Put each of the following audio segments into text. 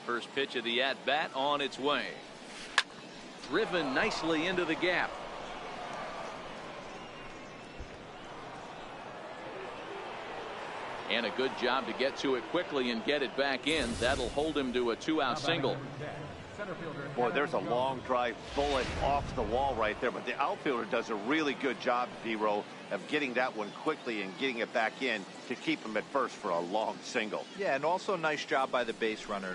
First pitch of the at-bat on its way. Driven nicely into the gap. And a good job to get to it quickly and get it back in. That'll hold him to a 2-out single. Boy, there's a long drive bullet off the wall right there, but the outfielder does a really good job, D-Row, of getting that one quickly and getting it back in to keep him at first for a long single. Yeah, and also a nice job by the base runner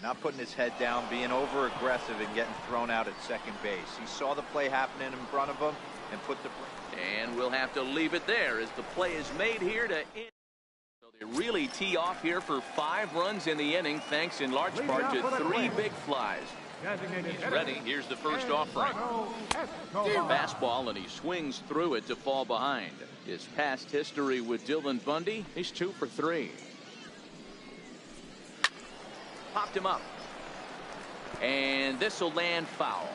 not putting his head down, being over aggressive and getting thrown out at second base. He saw the play happening in front of him and put the... And we'll have to leave it there as the play is made here to end. So they really tee off here for 5 runs in the inning, thanks in large part to 3 big flies. He's ready. Here's the first offering. Fastball, and he swings through it to fall behind. His past history with Dylan Bundy, he's 2 for 3. Popped him up. And this will land foul.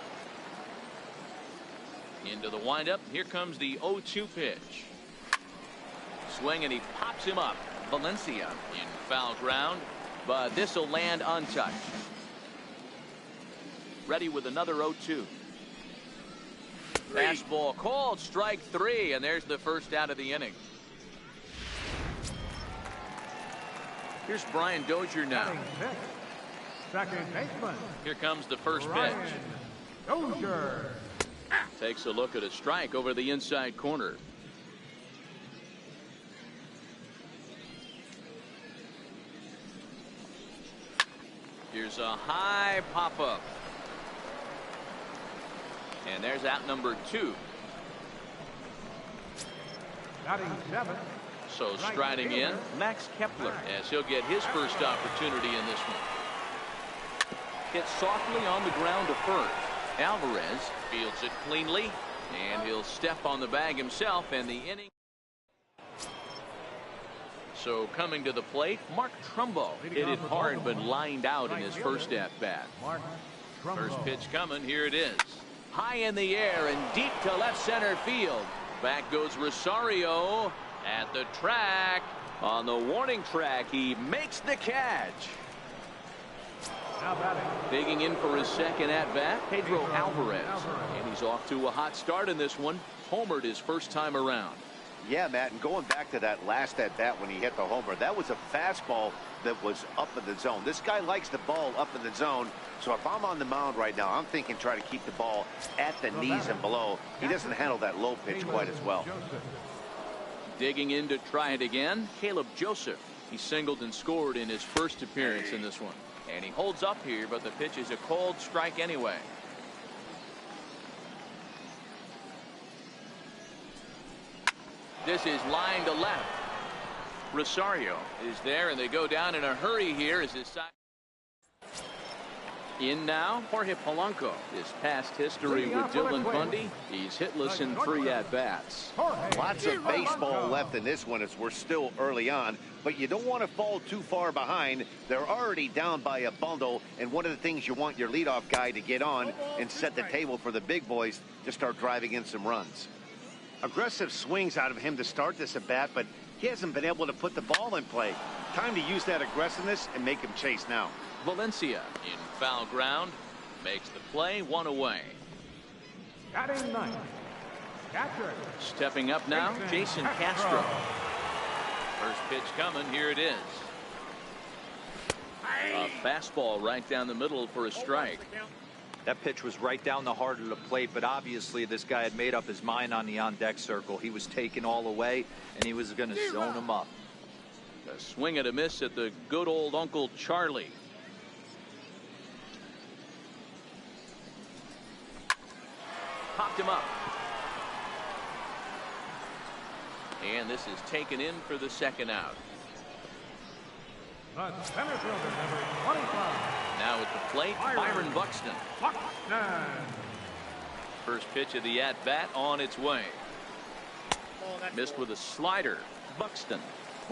Into the windup. Here comes the 0-2 pitch. Swing, and he pops him up. Valencia in foul ground, but this will land untouched. Ready with another 0-2. Fastball called, strike 3, and there's the first out of the inning. Here's Brian Dozier now. Second baseman. Here comes the first pitch. Dozier takes a look at a strike over the inside corner. Here's a high pop-up. And there's out number 2. Batting 7. So striding in, Max Kepler, as he'll get his first opportunity in this one. Hit softly on the ground to first. Alvarez fields it cleanly, and he'll step on the bag himself, and the inning. So coming to the plate, Mark Trumbo hit it hard but lined out in his first at-bat. First pitch coming, here it is. High in the air and deep to left center field. Back goes Rosario at the track. On the warning track, he makes the catch. Digging in for his second at-bat, Pedro Alvarez. And he's off to a hot start in this one. Homered his first time around. Yeah, Matt, and going back to that last at-bat when he hit the homer, that was a fastball that was up in the zone. This guy likes the ball up in the zone, so if I'm on the mound right now, I'm thinking try to keep the ball at the knees and below. He doesn't handle that low pitch quite as well. Digging in to try it again, Caleb Joseph. He singled and scored in his first appearance in this one. And he holds up here, but the pitch is a cold strike anyway. This is line to left. Rosario is there, and they go down in a hurry here as his side. In now, Jorge Polanco. His past history with Dylan Bundy, he's hitless in 3 at-bats. Lots of baseball left in this one as we're still early on, but you don't want to fall too far behind. They're already down by a bundle, and one of the things you want your leadoff guy to get on and set the table for the big boys to start driving in some runs. Aggressive swings out of him to start this at bat, but he hasn't been able to put the ball in play. Time to use that aggressiveness and make him chase now. Valencia in foul ground makes the play, 1 away. Batting 9. Catcher. Stepping up now, Jason Castro. First pitch coming, here it is. A fastball right down the middle for a strike. That pitch was right down the heart of the plate, but obviously this guy had made up his mind on the on-deck circle. He was taken all away, and he was going to zone him up. A swing and a miss at the good old Uncle Charlie. Popped him up. And this is taken in for the second out. The center fielder, number 25. Now at the plate, Byron Buxton. First pitch of the at-bat on its way. Missed with a slider. Buxton,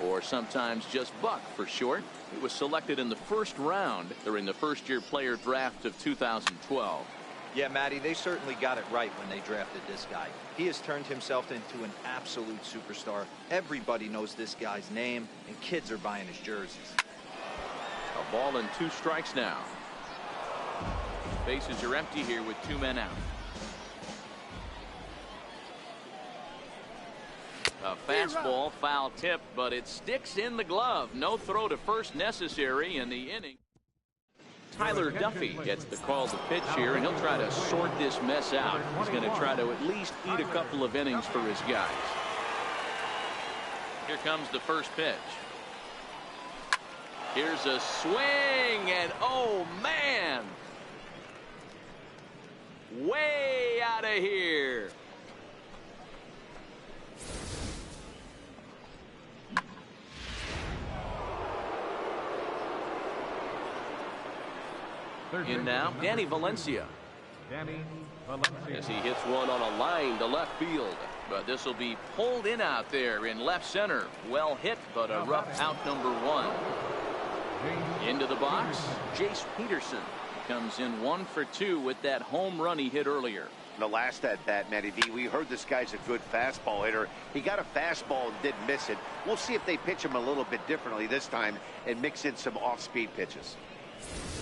or sometimes just Buck for short. He was selected in the first round during the first-year player draft of 2012. Yeah, Matty, they certainly got it right when they drafted this guy. He has turned himself into an absolute superstar. Everybody knows this guy's name, and kids are buying his jerseys. Ball and 2 strikes now. Bases are empty here with 2 men out. A fastball, foul tip, but it sticks in the glove. No throw to first necessary in the inning. Tyler Duffy gets the call to pitch here, and he'll try to sort this mess out. He's going to try to at least eat a couple of innings for his guys. Here comes the first pitch. Here's a swing, and oh man, way out of here. In now, Danny Valencia. As he hits one on a line to left field. But this will be pulled in out there in left center. Well hit, but a rough out number 1. Into the box, Jace Peterson comes in 1 for 2 with that home run he hit earlier. The last at bat, Matty V, we heard this guy's a good fastball hitter. He got a fastball and didn't miss it. We'll see if they pitch him a little bit differently this time and mix in some off-speed pitches.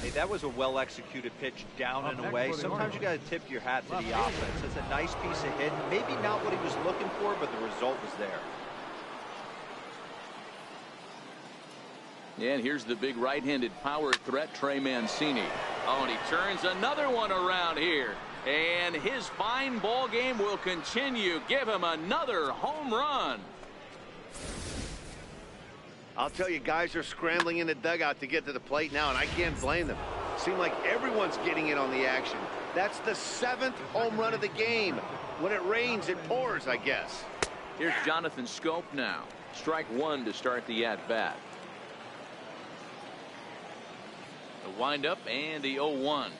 Hey, that was a well-executed pitch down and away. Sometimes you got to tip your hat to the offense. It's a nice piece of hit. Maybe not what he was looking for, but the result was there. And here's the big right-handed power threat, Trey Mancini. Oh, and he turns another one around here. And his fine ball game will continue. Give him another home run. I'll tell you, guys are scrambling in the dugout to get to the plate now, and I can't blame them. Seems like everyone's getting in on the action. That's the 7th home run of the game. When it rains, it pours, I guess. Here's Jonathan Scope now. Strike 1 to start the at-bat. The windup and the 0-1.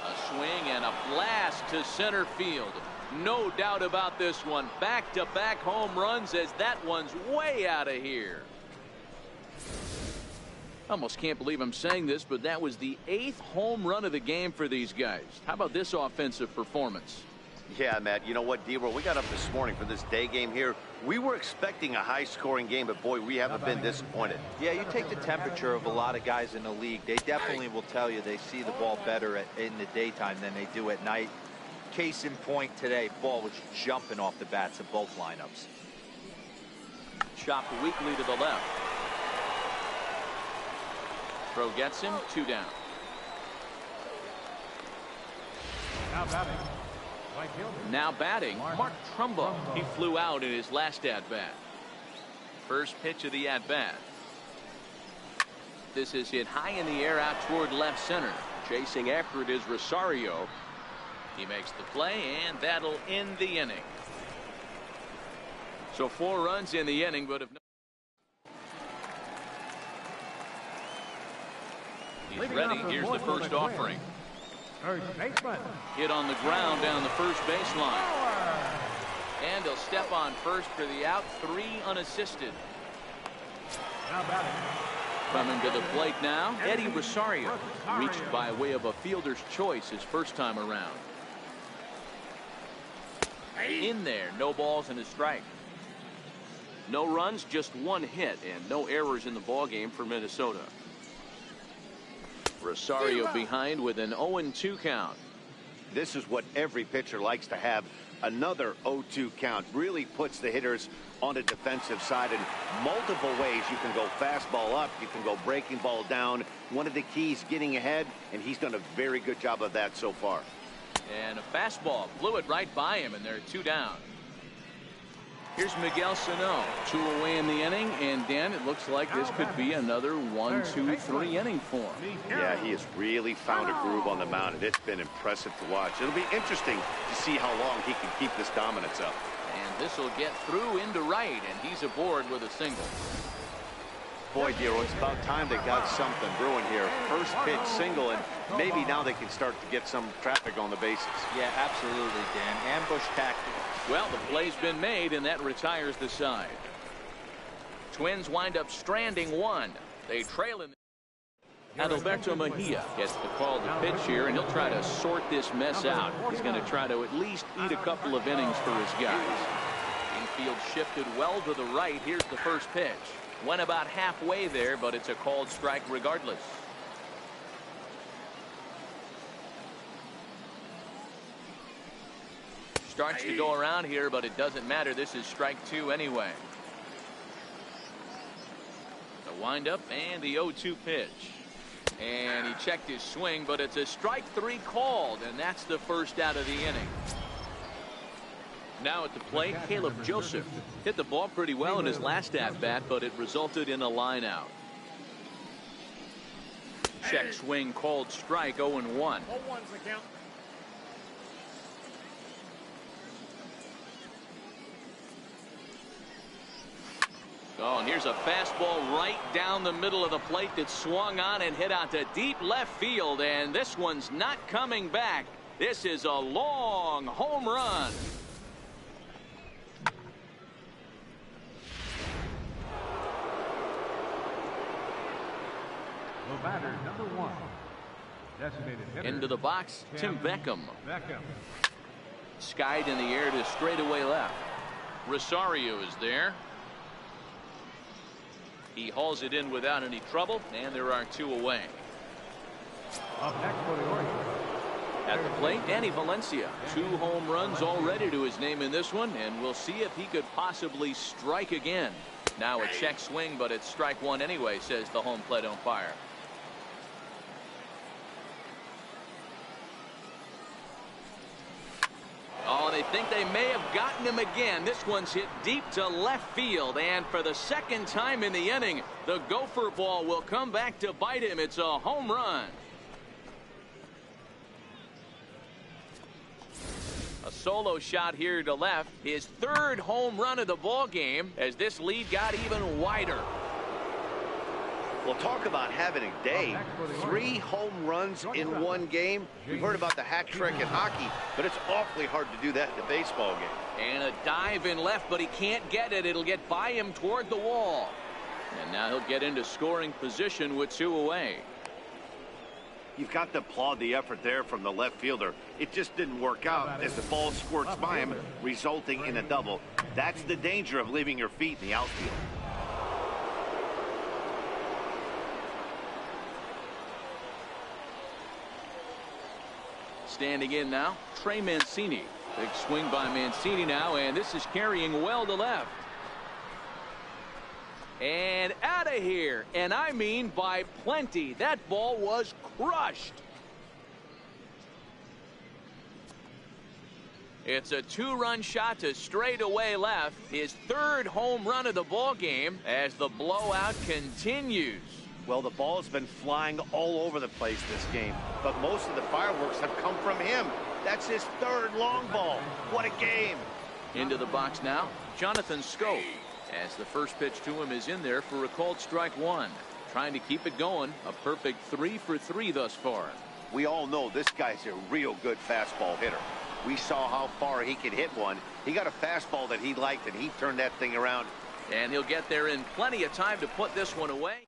A swing and a blast to center field. No doubt about this one. Back-to-back home runs as that one's way out of here. Almost can't believe I'm saying this, but that was the 8th home run of the game for these guys. How about this offensive performance? Yeah, Matt, you know what, D-Roll, we got up this morning for this day game here. We were expecting a high-scoring game, but boy, we haven't been disappointed. Yeah, you take the temperature of a lot of guys in the league. They definitely will tell you they see the ball better in the daytime than they do at night. Case in point today, ball was jumping off the bats of both lineups. Chopped weakly to the left. Throw gets him, 2 down. Now batting, Mark Trumbo. He flew out in his last at-bat. First pitch of the at-bat. This is hit high in the air out toward left center. Chasing after it is Rosario. He makes the play, and that'll end the inning. So 4 runs in the inning, but if no. He's ready. Here's the first offering. Hit on the ground down the first baseline. And he'll step on first for the out. 3 unassisted. Coming to the plate now, Eddie Rosario. Reached by way of a fielder's choice his first time around. In there, no balls and a strike. No runs, just 1 hit, and no errors in the ballgame for Minnesota. Rosario behind with an 0-2 count. This is what every pitcher likes to have. Another 0-2 count really puts the hitters on the defensive side in multiple ways. You can go fastball up, you can go breaking ball down. One of the keys, getting ahead, and he's done a very good job of that so far. And a fastball blew it right by him, and they're 2 down. Here's Miguel Sano, 2 away in the inning, and Dan, it looks like this could be another 1, 2, 3 inning for him. Yeah, he has really found a groove on the mound, and it's been impressive to watch. It'll be interesting to see how long he can keep this dominance up. And this will get through into right, and he's aboard with a single. Boy, Dero, it's about time they got something brewing here. First pitch single, and maybe now they can start to get some traffic on the bases. Yeah, absolutely, Dan. Ambush tactics. Well, the play's been made, and that retires the side. Twins wind up stranding 1. They trail in. Adalberto Mejia gets the call to pitch here, and he'll try to sort this mess out. He's going to try to at least eat a couple of innings for his guys. Infield shifted well to the right. Here's the first pitch. Went about halfway there, but it's a called strike regardless. Starts to go around here, but it doesn't matter. This is strike 2 anyway. The windup and the 0-2 pitch. And he checked his swing, but it's a strike 3 called, and that's the first out of the inning. Now at the plate, Caleb Joseph hit the ball pretty well in his last at-bat, but it resulted in a line out. Check swing called strike, 0-1. 0-1's the count. Oh, and here's a fastball right down the middle of the plate that swung on and hit out to deep left field, and this one's not coming back. This is a long home run. The batter, number 1. Designated hitter. Into the box, Tim Beckham. Beckham. Skied in the air to straightaway left. Rosario is there. He hauls it in without any trouble, and there are 2 away. Up next for the Orioles. At the plate, Danny Valencia. 2 home runs already to his name in this one, and we'll see if he could possibly strike again. Now a check swing, but it's strike 1 anyway, says the home plate umpire. Oh, they think they may have gotten him again. This one's hit deep to left field, and for the second time in the inning, the gopher ball will come back to bite him. It's a home run. A solo shot here to left, his 3rd home run of the ball game, as this lead got even wider. Well, talk about having a day. 3 home runs in 1 game. We've heard about the hat trick in hockey, but it's awfully hard to do that in a baseball game. And a dive in left, but he can't get it. It'll get by him toward the wall. And now he'll get into scoring position with 2 away. You've got to applaud the effort there from the left fielder. It just didn't work out as the ball squirts by him, resulting in a double. That's the danger of leaving your feet in the outfield. Standing in now, Trey Mancini. Big swing by Mancini now, and this is carrying well to left. And out of here, and I mean by plenty. That ball was crushed. It's a 2-run shot to straightaway left. His 3rd home run of the ball game as the blowout continues. Well, the ball has been flying all over the place this game, but most of the fireworks have come from him. That's his 3rd long ball. What a game. Into the box now, Jonathan Schoop, as the first pitch to him is in there for a called strike 1. Trying to keep it going. A perfect 3 for 3 thus far. We all know this guy's a real good fastball hitter. We saw how far he could hit one. He got a fastball that he liked, and he turned that thing around. And he'll get there in plenty of time to put this one away.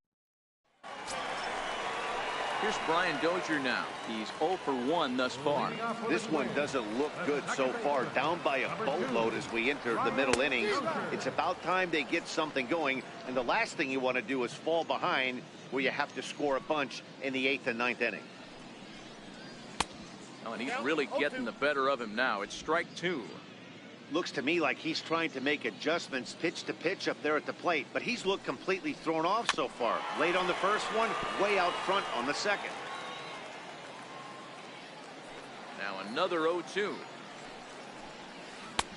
Here's Brian Dozier now. He's 0 for 1 thus far. This one doesn't look good so far. Down by a boatload as we enter the middle innings. It's about time they get something going. And the last thing you want to do is fall behind where you have to score a bunch in the 8th and 9th inning. Oh, and he's really getting the better of him now. It's strike 2. Looks to me like he's trying to make adjustments pitch to pitch up there at the plate, but he's looked completely thrown off so far. Late on the first one, way out front on the second. Now another 0-2.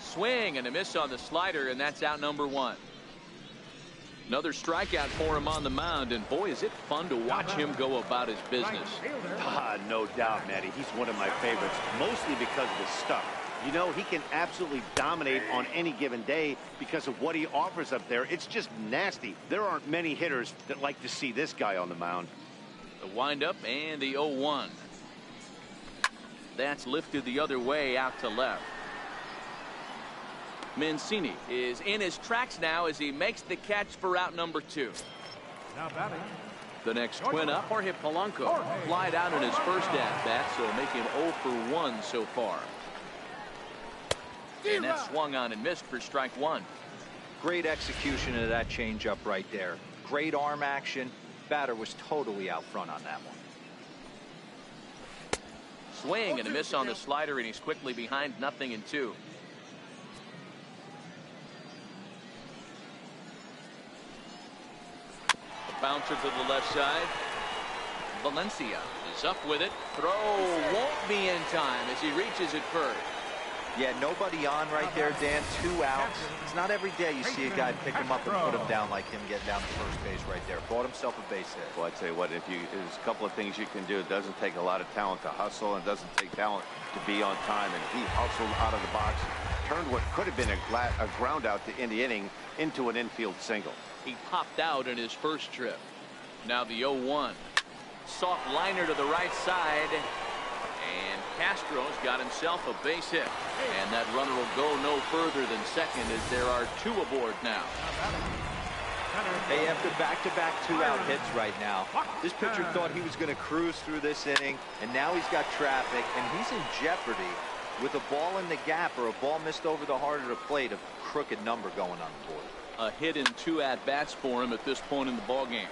Swing and a miss on the slider, and that's out number 1. Another strikeout for him on the mound, and boy, is it fun to watch him go about his business. No doubt, Matty. He's one of my favorites, mostly because of his stuff. You know, he can absolutely dominate on any given day because of what he offers up there. It's just nasty. There aren't many hitters that like to see this guy on the mound. The windup and the 0-1. That's lifted the other way out to left. Mancini is in his tracks now as he makes the catch for out number 2. Now batting. The next twin up, Jorge Polanco. Flied out in his first at-bat, so make him 0 for 1 so far. And that swung on and missed for strike 1. Great execution of that changeup right there. Great arm action. Batter was totally out front on that one. Swing and a miss on the slider, and he's quickly behind 0-2. The bouncer to the left side. Valencia is up with it. Throw won't be in time as he reaches it first. Yeah, nobody on right there, Dan. 2 outs. It's not every day you see a guy pick him up and put him down like him getting down to first base right there. Brought himself a base hit. Well, I'd say what, there's a couple of things you can do. It doesn't take a lot of talent to hustle, and it doesn't take talent to be on time. And he hustled out of the box, turned what could have been a ground out to end the inning into an infield single. He popped out in his first trip. Now the 0-1. Soft liner to the right side. And Castro's got himself a base hit. And that runner will go no further than second as there are 2 aboard now. Hey, after back-to-back 2-out hits right now, this pitcher thought he was going to cruise through this inning, and now he's got traffic, and he's in jeopardy with a ball in the gap or a ball missed over the heart of the plate, a crooked number going on the board. A hit in 2 at-bats for him at this point in the ballgame.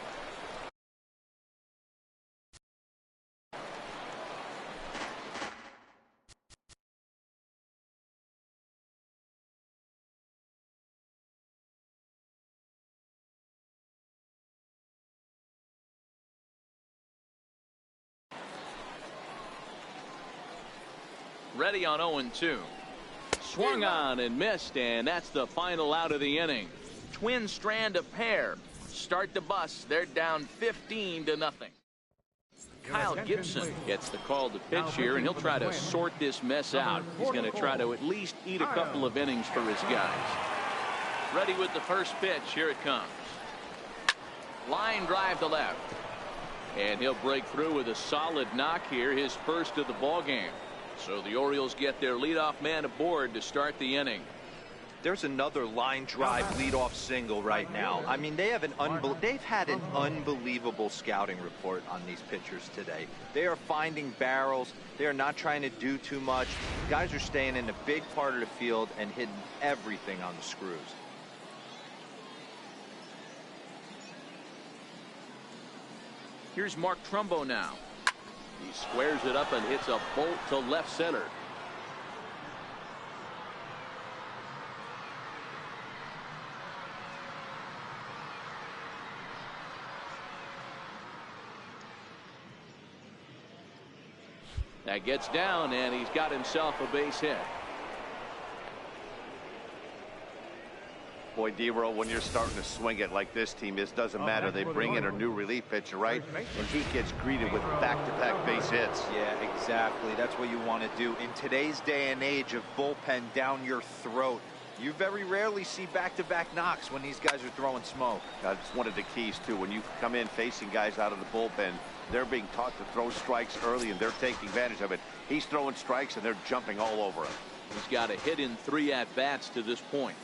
Ready on 0-2. Swung on and missed, and that's the final out of the inning. Twin strand of pair. Start the bus. They're down 15-0. Kyle Gibson gets the call to pitch here, and he'll try to sort this mess out. He's going to try to at least eat a couple of innings for his guys. Ready with the first pitch. Here it comes. Line drive to left. And he'll break through with a solid knock here, his first of the ball game. So the Orioles get their leadoff man aboard to start the inning. There's another line drive leadoff single right now. I mean, they've had an unbelievable scouting report on these pitchers today. They are finding barrels. They are not trying to do too much. Guys are staying in the big part of the field and hitting everything on the screws. Here's Mark Trumbo now. He squares it up and hits a bolt to left center. That gets down, and he's got himself a base hit. Boy, D-Roll, when you're starting to swing it like this team is, doesn't matter. They bring in a new relief pitcher, right? And he gets greeted with back-to-back base hits. Yeah, exactly. That's what you want to do. In today's day and age of bullpen down your throat, you very rarely see back-to-back knocks when these guys are throwing smoke. That's one of the keys, too. When you come in facing guys out of the bullpen, they're being taught to throw strikes early, and they're taking advantage of it. He's throwing strikes, and they're jumping all over him. He's got a hit in 3 at-bats to this point.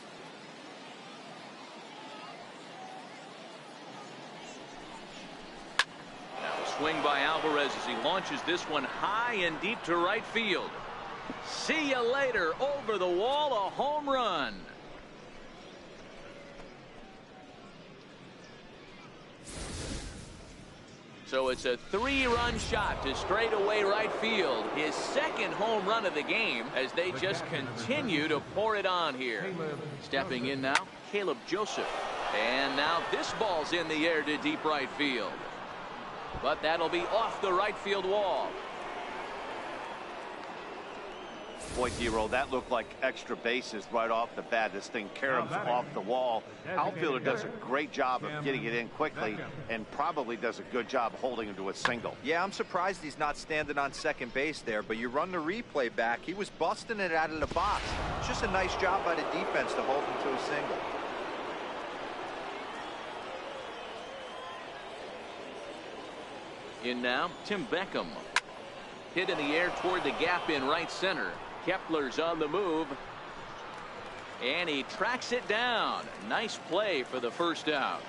Swing by Alvarez as he launches this one high and deep to right field. See you later. Over the wall, a home run. So it's a 3-run shot to straightaway right field. His second home run of the game as they just continue to pour it on here. Stepping in now, Caleb Joseph. And now this ball's in the air to deep right field. But that'll be off the right field wall. Boy, D-Roll, that looked like extra bases right off the bat. This thing caroms off the wall. Outfielder does a great job of getting it in quickly and probably does a good job holding him to a single. Yeah, I'm surprised he's not standing on second base there, but you run the replay back. He was busting it out of the box. It's just a nice job by the defense to hold him to a single. In now, Tim Beckham. Hit in the air toward the gap in right center. Kepler's on the move. And he tracks it down. Nice play for the first out.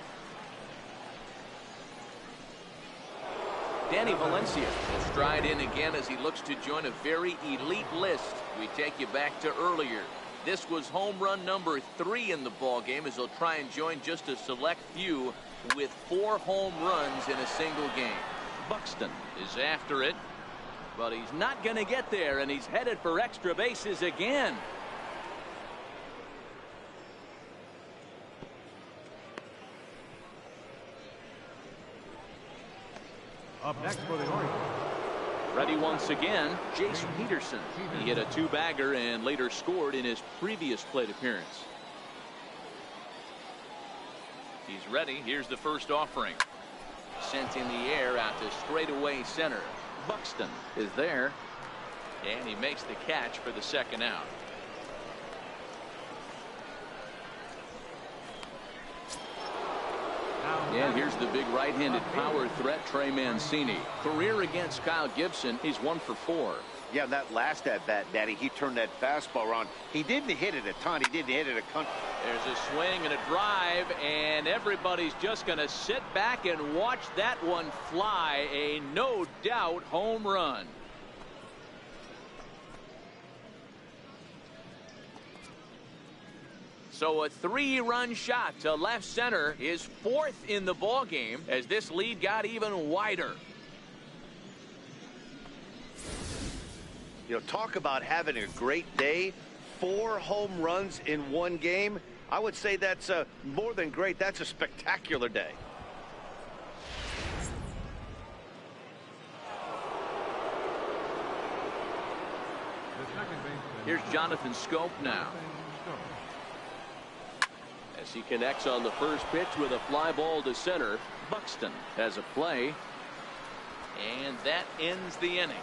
Danny Valencia will stride in again as he looks to join a very elite list. We take you back to earlier. This was home run number 3 in the ball game, as he'll try and join just a select few with 4 home runs in a single game. Buxton is after it, but he's not going to get there, and he's headed for extra bases again. Up next for the Orioles. Ready once again, Jason Peterson. He hit a 2-bagger and later scored in his previous plate appearance. He's ready. Here's the first offering. Sent in the air out to straightaway center. Buxton is there, and he makes the catch for the second out. And here's the big right-handed power threat, Trey Mancini. Career against Kyle Gibson, he's 1 for 4. Yeah, that last at-bat, Daddy, he turned that fastball around. He didn't hit it a ton. He didn't hit it a ton. There's a swing and a drive, and everybody's just going to sit back and watch that one fly. A no-doubt home run. So a 3-run shot to left center, is 4th in the ball game as this lead got even wider. You know, talk about having a great day. 4 home runs in one game. I would say that's more than great. That's a spectacular day. Here's Jonathan Scope now, as he connects on the first pitch with a fly ball to center. Buxton has a play, and that ends the inning.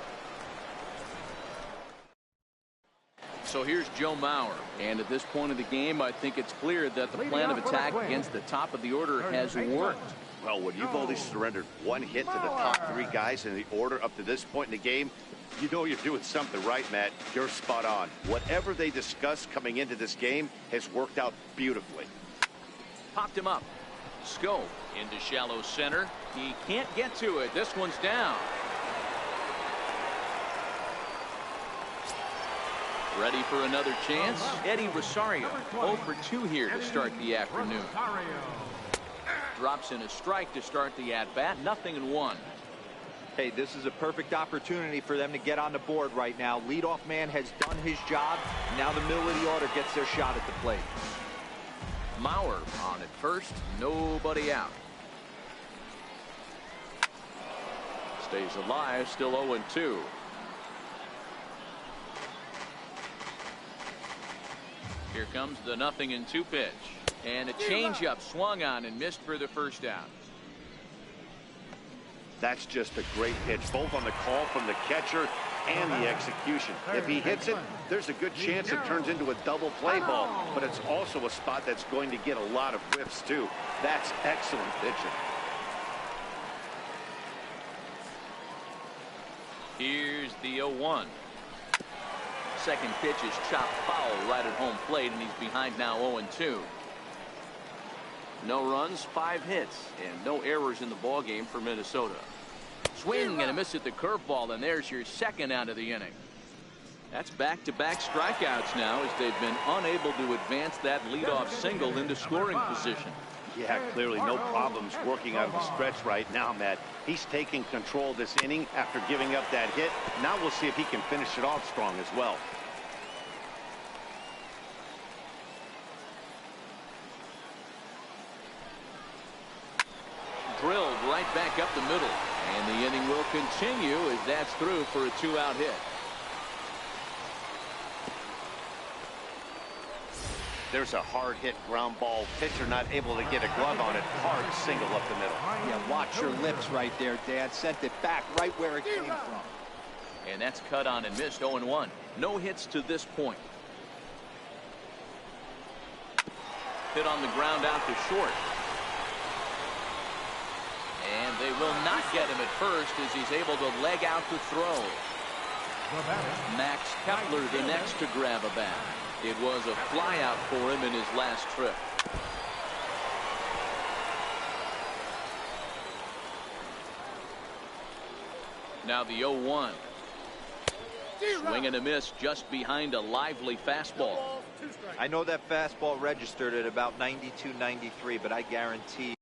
So here's Joe Mauer, and at this point of the game, I think it's clear that the plan of attack against the top of the order has worked. Well, when you've only surrendered 1 hit to the top 3 guys in the order up to this point in the game, you know you're doing something right, Matt. You're spot on. Whatever they discussed coming into this game has worked out beautifully. Popped him up. Scope into shallow center. He can't get to it. This one's down. Ready for another chance? Eddie Rosario, 0 for 2 here to start the afternoon. Drops in a strike to start the at-bat. 0-1. Hey, this is a perfect opportunity for them to get on the board right now. Leadoff man has done his job. Now the middle of the order gets their shot at the plate. Mauer on at first. Nobody out. Stays alive. Still 0-2. Here comes the 0-2 pitch. And a changeup swung on and missed for the first out. That's just a great pitch, both on the call from the catcher and the execution. If he hits it, there's a good chance it turns into a double play ball, but it's also a spot that's going to get a lot of whiffs too. That's excellent pitching. Here's the 0-1. Second pitch is chopped foul right at home plate, and he's behind now 0-2. No runs, 5 hits, and no errors in the ball game for Minnesota. Swing and a miss at the curveball, and there's your second out of the inning. That's back-to-back strikeouts now, as they've been unable to advance that leadoff single into scoring position. Yeah, clearly no problems working out of the stretch right now, Matt. He's taking control of this inning after giving up that hit. Now we'll see if he can finish it off strong as well. Drilled right back up the middle, and the inning will continue as that's through for a 2-out hit. There's a hard hit ground ball. Pitcher not able to get a glove on it. Hard single up the middle. Yeah, watch your lips right there, Dad. Sent it back right where it came from. And that's cut on and missed. 0-1. No hits to this point. Hit on the ground out to short. And they will not get him at first as he's able to leg out to throw. Max Kepler the next to grab a bat. It was a flyout for him in his last trip. Now the 0-1. Swing and a miss just behind a lively fastball. I know that fastball registered at about 92, 93, but I guarantee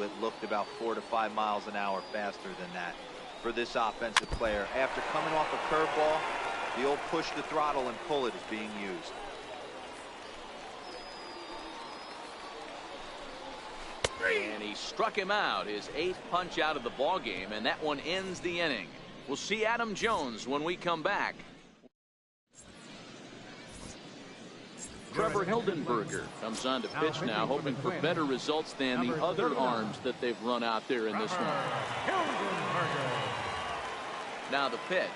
it looked about 4 to 5 miles an hour faster than that for this offensive player. After coming off a curveball, the old push the throttle and pull it is being used. And he struck him out, his 8th punch out of the ball game, and that one ends the inning. We'll see Adam Jones when we come back. Trevor Hildenberger comes on to pitch now, hoping for better results than the other arms that they've run out there in this one. Now the pitch.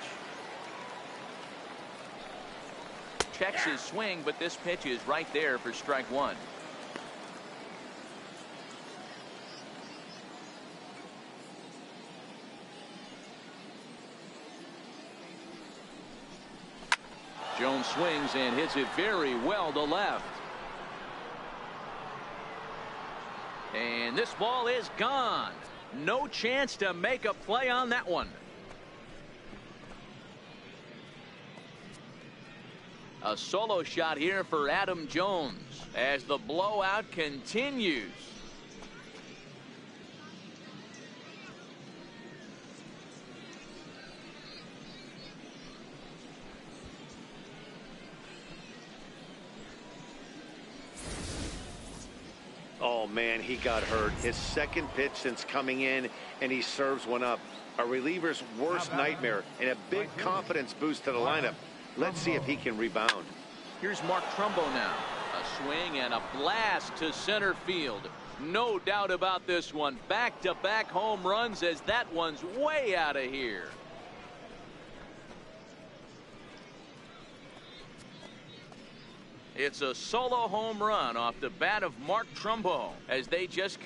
Checks his swing, but this pitch is right there for strike one. Jones swings and hits it very well to left. And this ball is gone. No chance to make a play on that one. A solo shot here for Adam Jones as the blowout continues. Oh, man, he got hurt. His second pitch since coming in, and he serves one up. A reliever's worst nightmare and a big confidence boost to the lineup. Let's see if he can rebound. Here's Mark Trumbo now. A swing and a blast to center field. No doubt about this one. Back-to-back home runs as that one's way out of here. It's a solo home run off the bat of Mark Trumbo as they just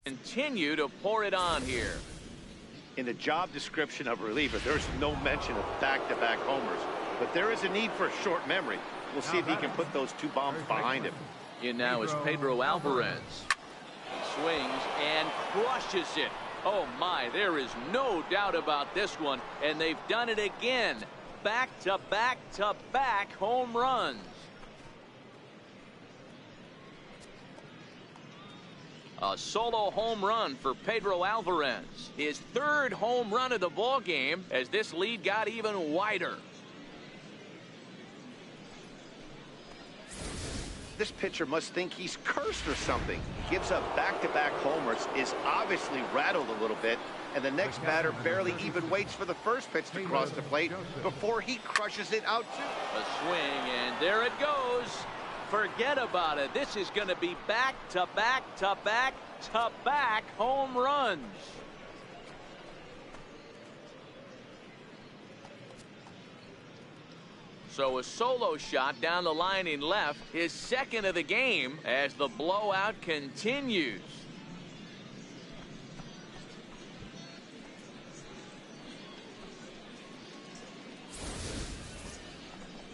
continue to pour it on here. In the job description of reliever, there's no mention of back-to-back homers, but there is a need for short memory. We'll see if he can put those two bombs behind him. In now is Pedro Alvarez. He swings and crushes it. Oh my, there is no doubt about this one, and they've done it again. Back-to-back-to-back home runs. A solo home run for Pedro Alvarez. His third home run of the ball game as this lead got even wider. This pitcher must think he's cursed or something. He gives up back-to-back homers, is obviously rattled a little bit, and the next batter barely even waits for the first pitch to cross the plate before he crushes it out too. A swing, and there it goes. Forget about it. This is going to be back-to-back-to-back-to-back home runs. So a solo shot down the line in left, his second of the game as the blowout continues.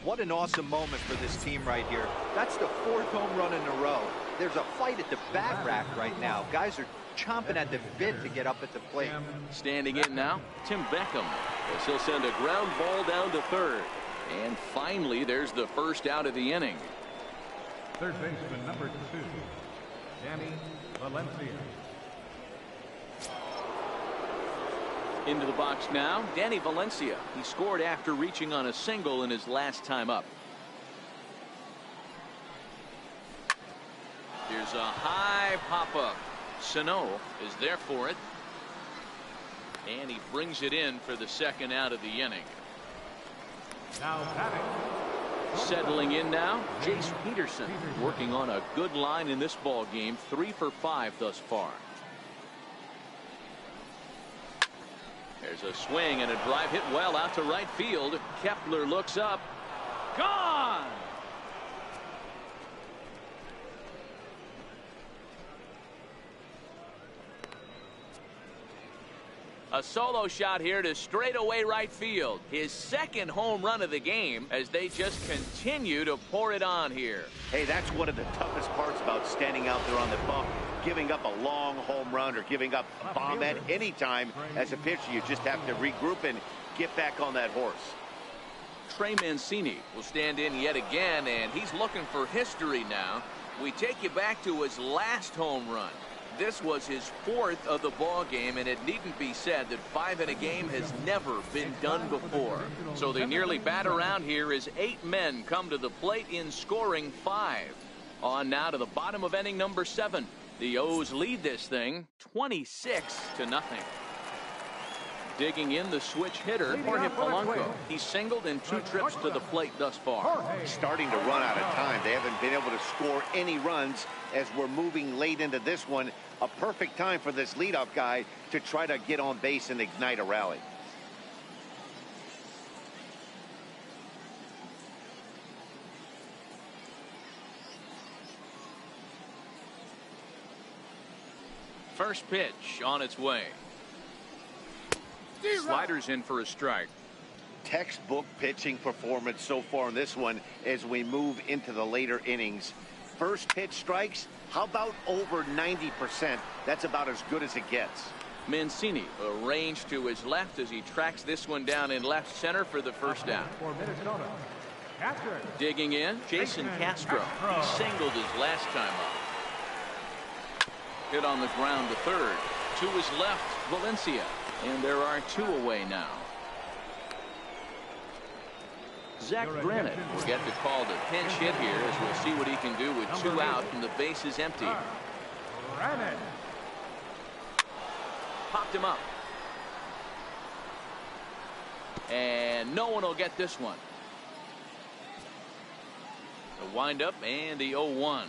What an awesome moment for this team right here. That's the 4th home run in a row. There's a fight at the bat rack right now. Guys are chomping at the bit to get up at the plate. Standing in now, Tim Beckham, as he'll send a ground ball down to third. And finally, there's the first out of the inning. Third baseman number 2, Danny Valencia. Into the box now, Danny Valencia. He scored after reaching on a single in his last time up. Here's a high pop-up. Sano is there for it. And he brings it in for the second out of the inning. Now batting. Settling in now, Jace Peterson, working on a good line in this ball game, 3 for 5 thus far. There's a swing and a drive hit well out to right field. Kepler looks up. Gone! A solo shot here to straightaway right field. His second home run of the game as they just continue to pour it on here. Hey, that's one of the toughest parts about standing out there on the bump. Giving up a long home run or giving up a bomb at any time as a pitcher, you just have to regroup and get back on that horse. Trey Mancini will stand in yet again, and he's looking for history now. We take you back to his last home run. This was his 4th of the ball game, and it needn't be said that 5 in a game has never been done before. So they nearly bat around here as 8 men come to the plate in scoring 5. On now to the bottom of inning number 7. The O's lead this thing 26-0. Digging in the switch hitter, Jorge Polanco. He's singled in 2 trips to the plate thus far. Starting to run out of time. They haven't been able to score any runs as we're moving late into this one. A perfect time for this leadoff guy to try to get on base and ignite a rally. First pitch on its way. Sliders in for a strike. Textbook pitching performance so far in this one as we move into the later innings. First pitch strikes, how about over 90%? That's about as good as it gets. Mancini arranged to his left as he tracks this one down in left center for the first down. Digging in, Jason Castro. He singled his last time up. Hit on the ground to third. To his left, Valencia. And there are 2 away now. Zach Granite will get the call to pinch hit here as we'll see what he can do with 2 out and the base is empty. Popped him up. And no one will get this one. The windup and the 0-1.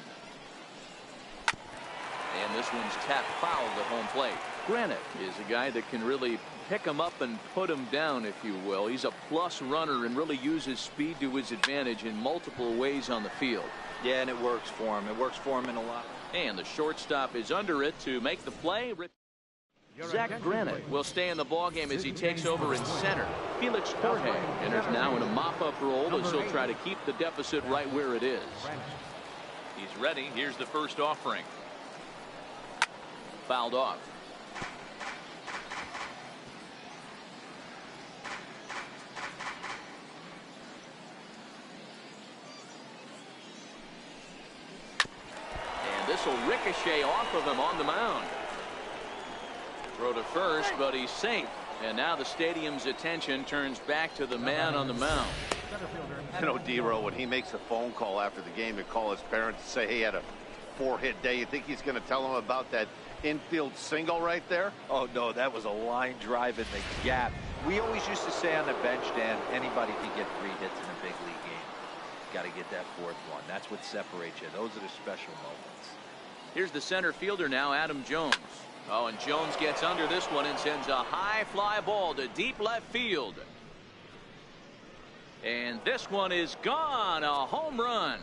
And this one's tapped foul at home plate. Granite is a guy that can really pick him up and put him down, if you will. He's a plus runner and really uses speed to his advantage in multiple ways on the field. Yeah, and it works for him. It works for him in a lot. And the shortstop is under it to make the play. Zach Granite will stay in the ballgame as he takes over in center. Felix Jorge enters now in a mop-up role as he'll try to keep the deficit right where it is. He's ready. Here's the first offering. Fouled off. And this will ricochet off of him on the mound. Throw to first, but he's safe. And now the stadium's attention turns back to the man on the mound. You know, D-Row, when he makes a phone call after the game to call his parents to say he had a 4-hit day, you think he's going to tell them about that infield single right there? Oh, no, that was a line drive in the gap. We always used to say on the bench, Dan, anybody can get 3 hits in a big league game. Got to get that 4th one. That's what separates you. Those are the special moments. Here's the center fielder now, Adam Jones. Oh, and Jones gets under this one and sends a high fly ball to deep left field. And this one is gone. A home run.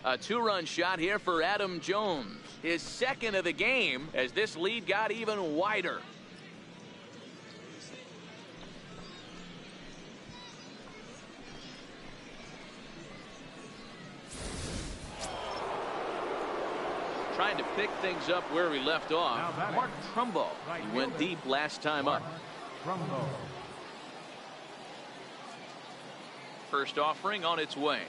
A 2-run shot here for Adam Jones. His second of the game as this lead got even wider. trying to pick things up where he left off. Mark Trumbo. He went deep last time up. First offering on its way.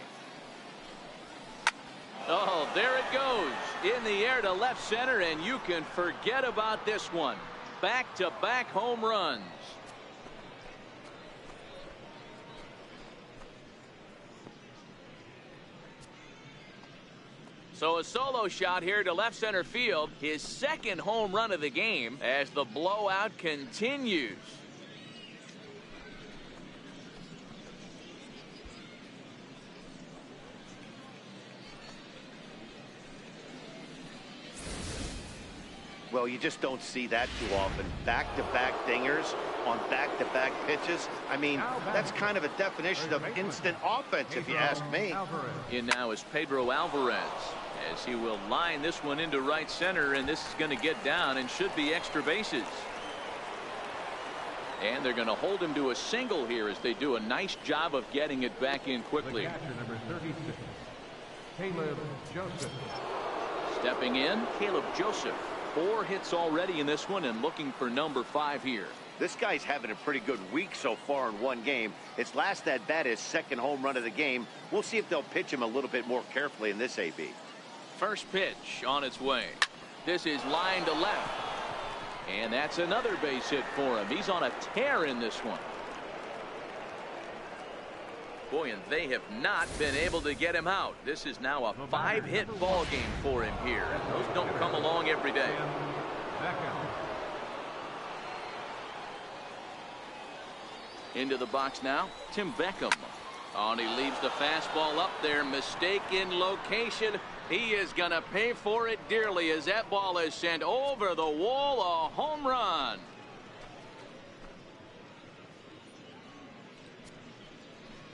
Oh, there it goes. In the air to left center, and you can forget about this one. Back-to-back home runs. So a solo shot here to left center field. His second home run of the game as the blowout continues. Well, you just don't see that too often. Back-to-back dingers on back-to-back pitches. I mean, that's kind of a definition of instant offense, if you ask me. In now is Pedro Alvarez, as he will line this one into right center, and this is going to get down and should be extra bases. And they're going to hold him to a single here as they do a nice job of getting it back in quickly. Number 36, Caleb Joseph. Stepping in, Caleb Joseph. 4 hits already in this one and looking for number 5 here. This guy's having a pretty good week so far in one game. His last at bat, his second home run of the game. We'll see if they'll pitch him a little bit more carefully in this AB. First pitch on its way. This is line to left. And that's another base hit for him. He's on a tear in this one. Boy, and they have not been able to get him out. This is now a 5-hit ball game for him here. Those don't come along every day. Into the box now, Tim Beckham. Oh, and he leaves the fastball up there. Mistake in location. He is going to pay for it dearly as that ball is sent over the wall. A home run.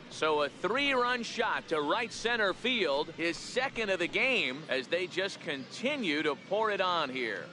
So a 3-run shot to right center field, his second of the game, as they just continue to pour it on here.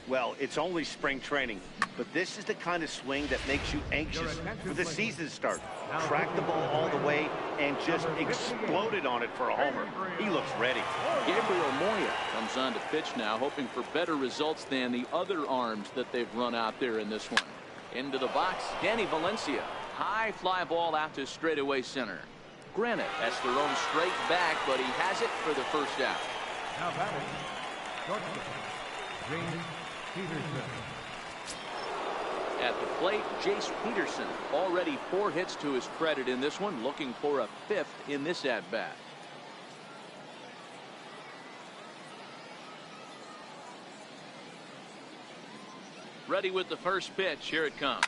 Well, it's only spring training, but this is the kind of swing that makes you anxious for the season to start. Track the ball all the way and just exploded on it for a homer. He looks ready. Gabriel Moya comes on to pitch now, hoping for better results than the other arms that they've run out there in this one. Into the box, Danny Valencia. High fly ball out to straightaway center. Granite has to roam straight back, but he has it for the first out. Now batting, shortstop, James Peterson. At the plate, Jace Peterson. Already 4 hits to his credit in this one, looking for a 5th in this at-bat. Ready with the first pitch. Here it comes.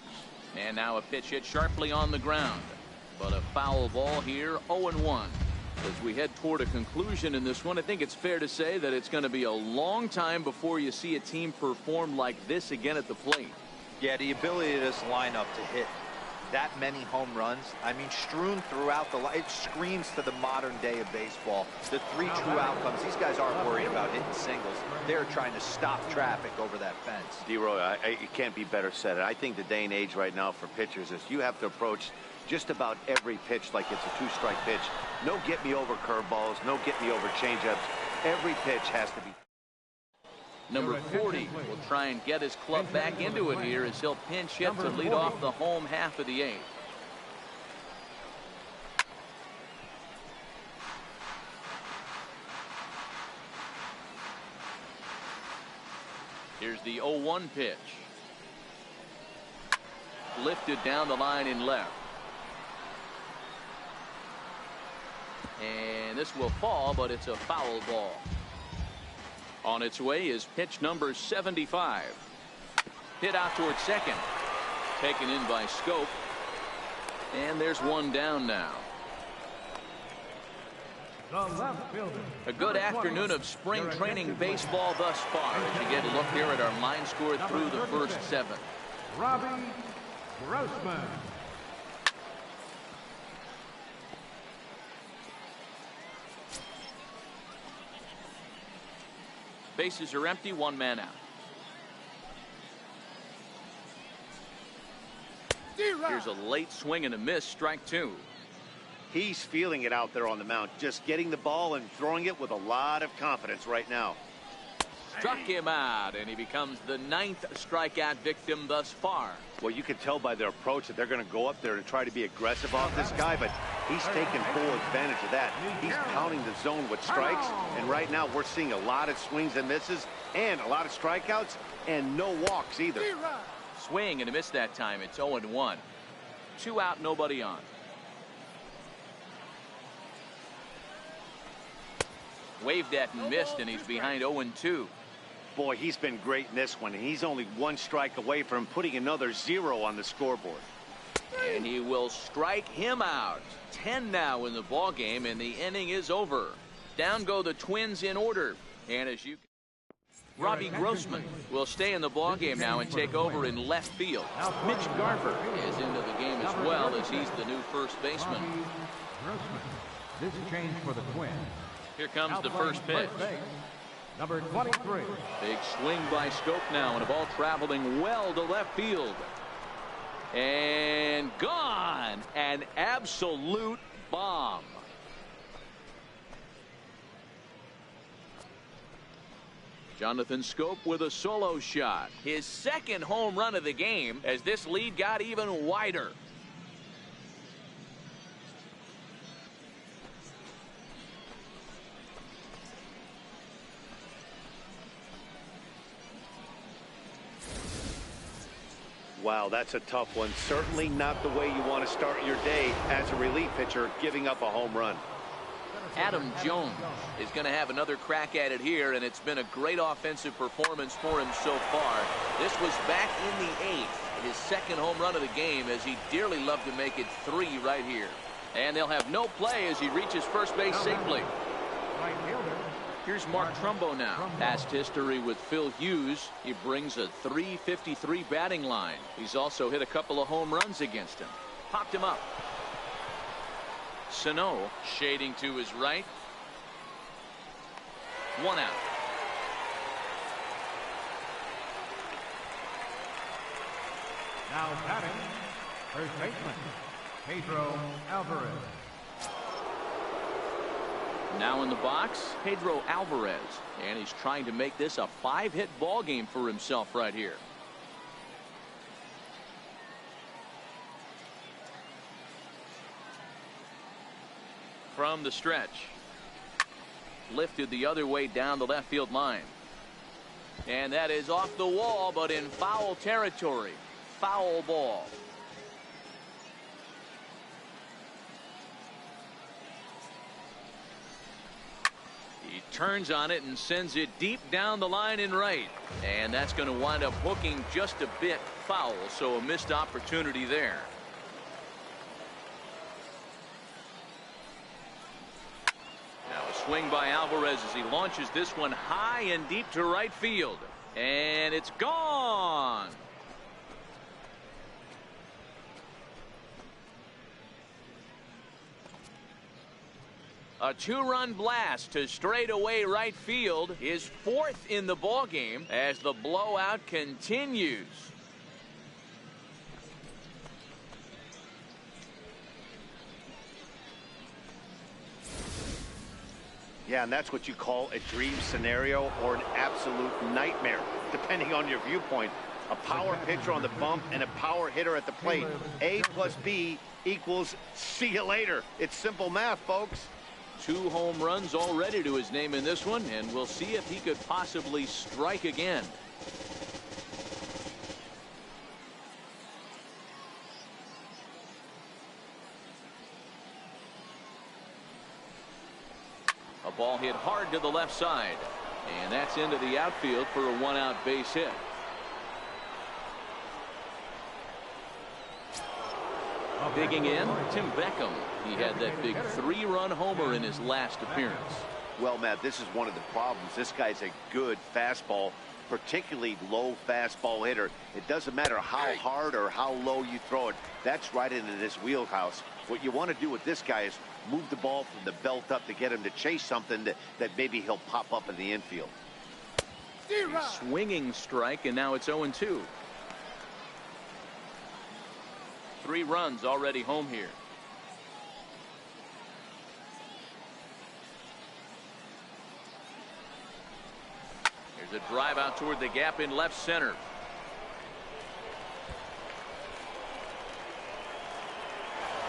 And now a pitch hit sharply on the ground. But a foul ball here, 0-1. As we head toward a conclusion in this one, I think it's fair to say that it's going to be a long time before you see a team perform like this again at the plate. Yeah, the ability of this lineup to hit that many home runs, I mean, strewn throughout the line, it screams to the modern day of baseball. The 3 true outcomes. These guys aren't worried about hitting singles. They're trying to stop traffic over that fence. D-Roy, it can't be better said. I think the day and age right now for pitchers is you have to approach just about every pitch like it's a 2-strike pitch. No get-me-over curveballs, no get-me-over changeups. Every pitch has to be. Number 40 will try and get his club back into it here as he'll pinch hit to lead off the home half of the 8th. Here's the 0-1 pitch. Lifted down the line in left. And this will fall, but it's a foul ball. On its way is pitch number 75. Hit out towards second. Taken in by Scope. And there's one down now. A good afternoon of spring training baseball thus far as you get a look here at our line score through the first 7. Robbie Grossman. Bases are empty, 1 man out. Here's a late swing and a miss, strike two. He's feeling it out there on the mound, just getting the ball and throwing it with a lot of confidence right now. Struck him out, and he becomes the 9th strikeout victim thus far. Well, you can tell by their approach that they're going to go up there and try to be aggressive off this guy, but he's taking full advantage of that. He's pounding the zone with strikes, and right now we're seeing a lot of swings and misses and a lot of strikeouts and no walks either. Swing and a miss that time. It's 0-1. 2 out, nobody on. Waved at and missed, and he's behind 0-2. Boy, he's been great in this one, and he's only 1 strike away from putting another 0 on the scoreboard. And he will strike him out. 10 now in the ball game, and the inning is over. Down go the Twins in order. And as you Robbie Grossman will stay in the ball game now and take over in left field. Mitch Garver is into the game as well, as he's the new first baseman. This change for the Twins. Here comes the first pitch. Number 23. Big swing by Scope now, and a ball traveling well to left field. And gone. An absolute bomb. Jonathan Scope with a solo shot. His 2nd home run of the game as this lead got even wider. Wow, that's a tough one. Certainly not the way you want to start your day as a relief pitcher, giving up a home run. Adam Jones is going to have another crack at it here, and it's been a great offensive performance for him so far. This was back in the 8th, his 2nd home run of the game, as he dearly loved to make it 3 right here. And they'll have no play as he reaches first base safely. Right fielder. Here's Mark Trumbo now. Past history with Phil Hughes. He brings a .353 batting line. He's also hit a couple of home runs against him. Popped him up. Sano shading to his right. 1 out. Now batting, first baseman, Pedro Alvarez. Now in the box, Pedro Alvarez, and he's trying to make this a 5-hit ball game for himself right here. From the stretch, lifted the other way down the left field line, and that is off the wall, but in foul territory. Foul ball. He turns on it and sends it deep down the line in right. And that's going to wind up hooking just a bit foul, so a missed opportunity there. Now a swing by Alvarez as he launches this one high and deep to right field. And it's gone. A 2-run blast to straightaway right field, his 4th in the ballgame as the blowout continues. Yeah, and that's what you call a dream scenario or an absolute nightmare, depending on your viewpoint. A power pitcher on the bump and a power hitter at the plate. A plus B equals see you later. It's simple math, folks. 2 home runs already to his name in this one, and we'll see if he could possibly strike again. A ball hit hard to the left side, and that's into the outfield for a 1-out base hit. Digging in, Tim Beckham. He had that big 3-run homer in his last appearance. Well, Matt, this is one of the problems. This guy's a good fastball, particularly low fastball hitter. It doesn't matter how hard or how low you throw it. That's right into this wheelhouse. What you want to do with this guy is move the ball from the belt up to get him to chase something that maybe he'll pop up in the infield. Swinging strike, and now it's 0-2. 3 runs already home here. Here's a drive out toward the gap in left center.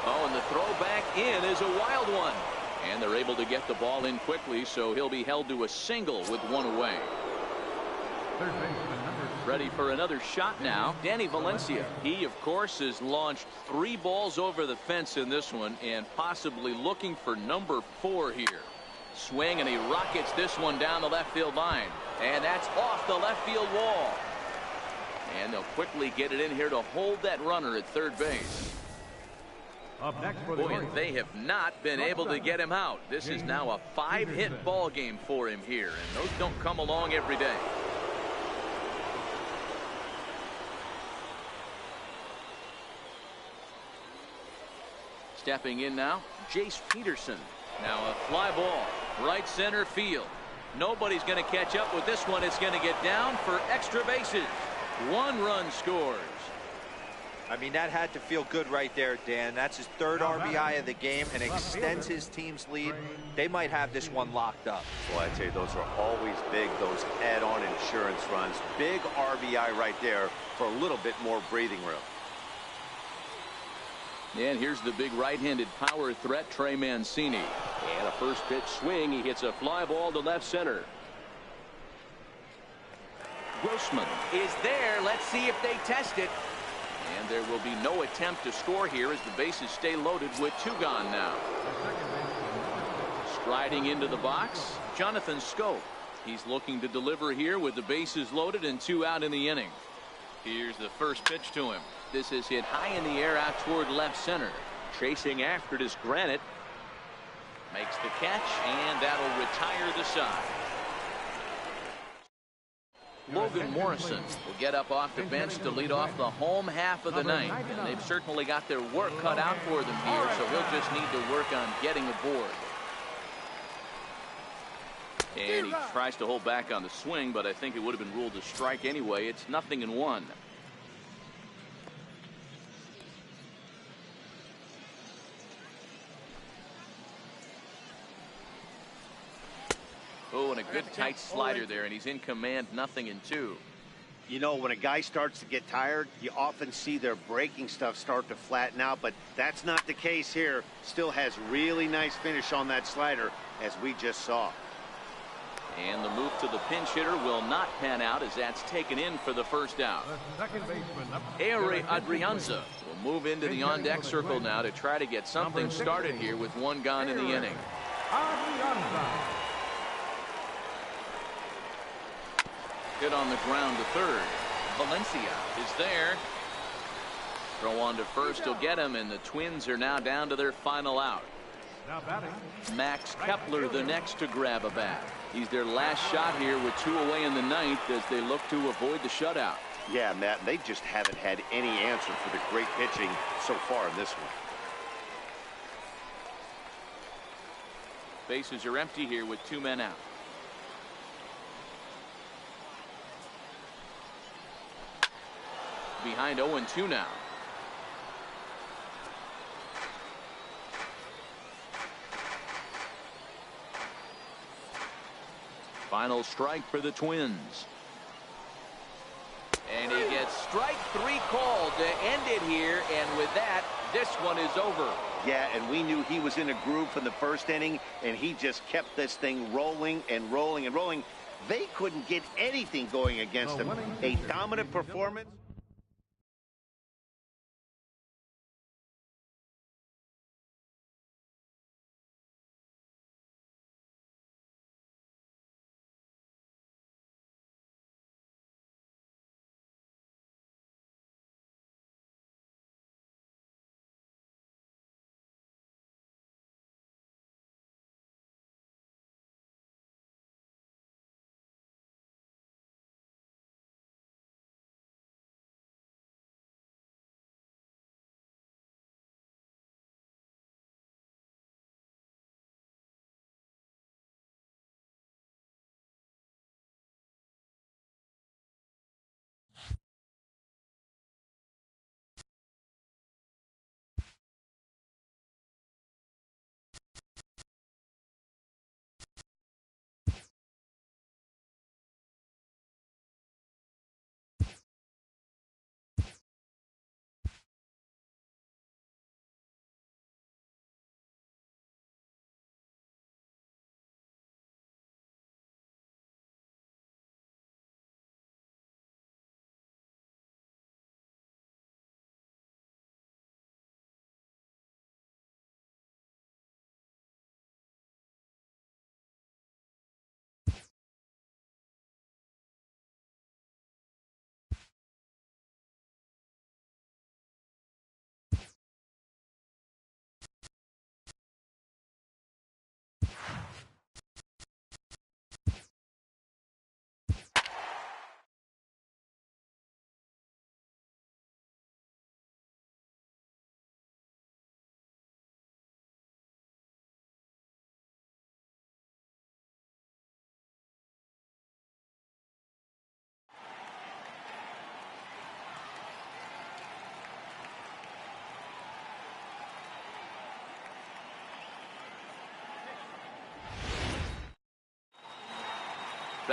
Oh, and the throw back in is a wild one. And they're able to get the ball in quickly, so he'll be held to a single with 1 away. Ready for another shot now, Danny Valencia. He, of course, has launched 3 balls over the fence in this one and possibly looking for number 4 here. Swing, and he rockets this one down the left field line. And that's off the left field wall. And they'll quickly get it in here to hold that runner at third base. Up next for the Boy, and they have not been able to get him out. This is now a 5-hit ball game for him here, and those don't come along every day. Stepping in now, Jace Peterson. Now a fly ball, right center field. Nobody's going to catch up with this one. It's going to get down for extra bases. 1 run scores. I mean, that had to feel good right there, Dan. That's his 3rd RBI of the game and extends his team's lead. They might have this one locked up. Well, I'd say those are always big, those add-on insurance runs. Big RBI right there for a little bit more breathing room. And here's the big right-handed power threat, Trey Mancini. And a first pitch swing. He hits a fly ball to left center. Grossman is there. Let's see if they test it. And there will be no attempt to score here as the bases stay loaded with 2 gone now. Striding into the box, Jonathan Scope. He's looking to deliver here with the bases loaded and 2 out in the inning. Here's the first pitch to him. This is hit high in the air out toward left center. Chasing after it is Granite. Makes the catch, and that'll retire the side. Logan Morrison will get up off the bench to lead off the home half of the ninth. And they've certainly got their work cut out for them here, so he'll just need to work on getting aboard. And he tries to hold back on the swing, but I think it would have been ruled a strike anyway. It's 0-1. Oh, and a good tight slider there, and he's in command, 0-2. You know, when a guy starts to get tired, you often see their breaking stuff start to flatten out, but that's not the case here. Still has really nice finish on that slider, as we just saw. And the move to the pinch hitter will not pan out as that's taken in for the first out. Ehire Adrianza will move into the on-deck circle now to try to get something started here with 1 gone in the inning. Hit on the ground to third. Valencia is there. Throw on to first will get him, and the Twins are now down to their final out. Max Kepler the next to grab a bat. He's their last shot here with 2 away in the ninth as they look to avoid the shutout. Yeah, Matt, they just haven't had any answer for the great pitching so far in this one. Bases are empty here with 2 men out. Behind 0-2 now. Final strike for the Twins. And he gets strike 3 called to end it here, and with that, this one is over. Yeah, and we knew he was in a groove from the first inning, and he just kept this thing rolling and rolling and rolling. They couldn't get anything going against him. A dominant performance.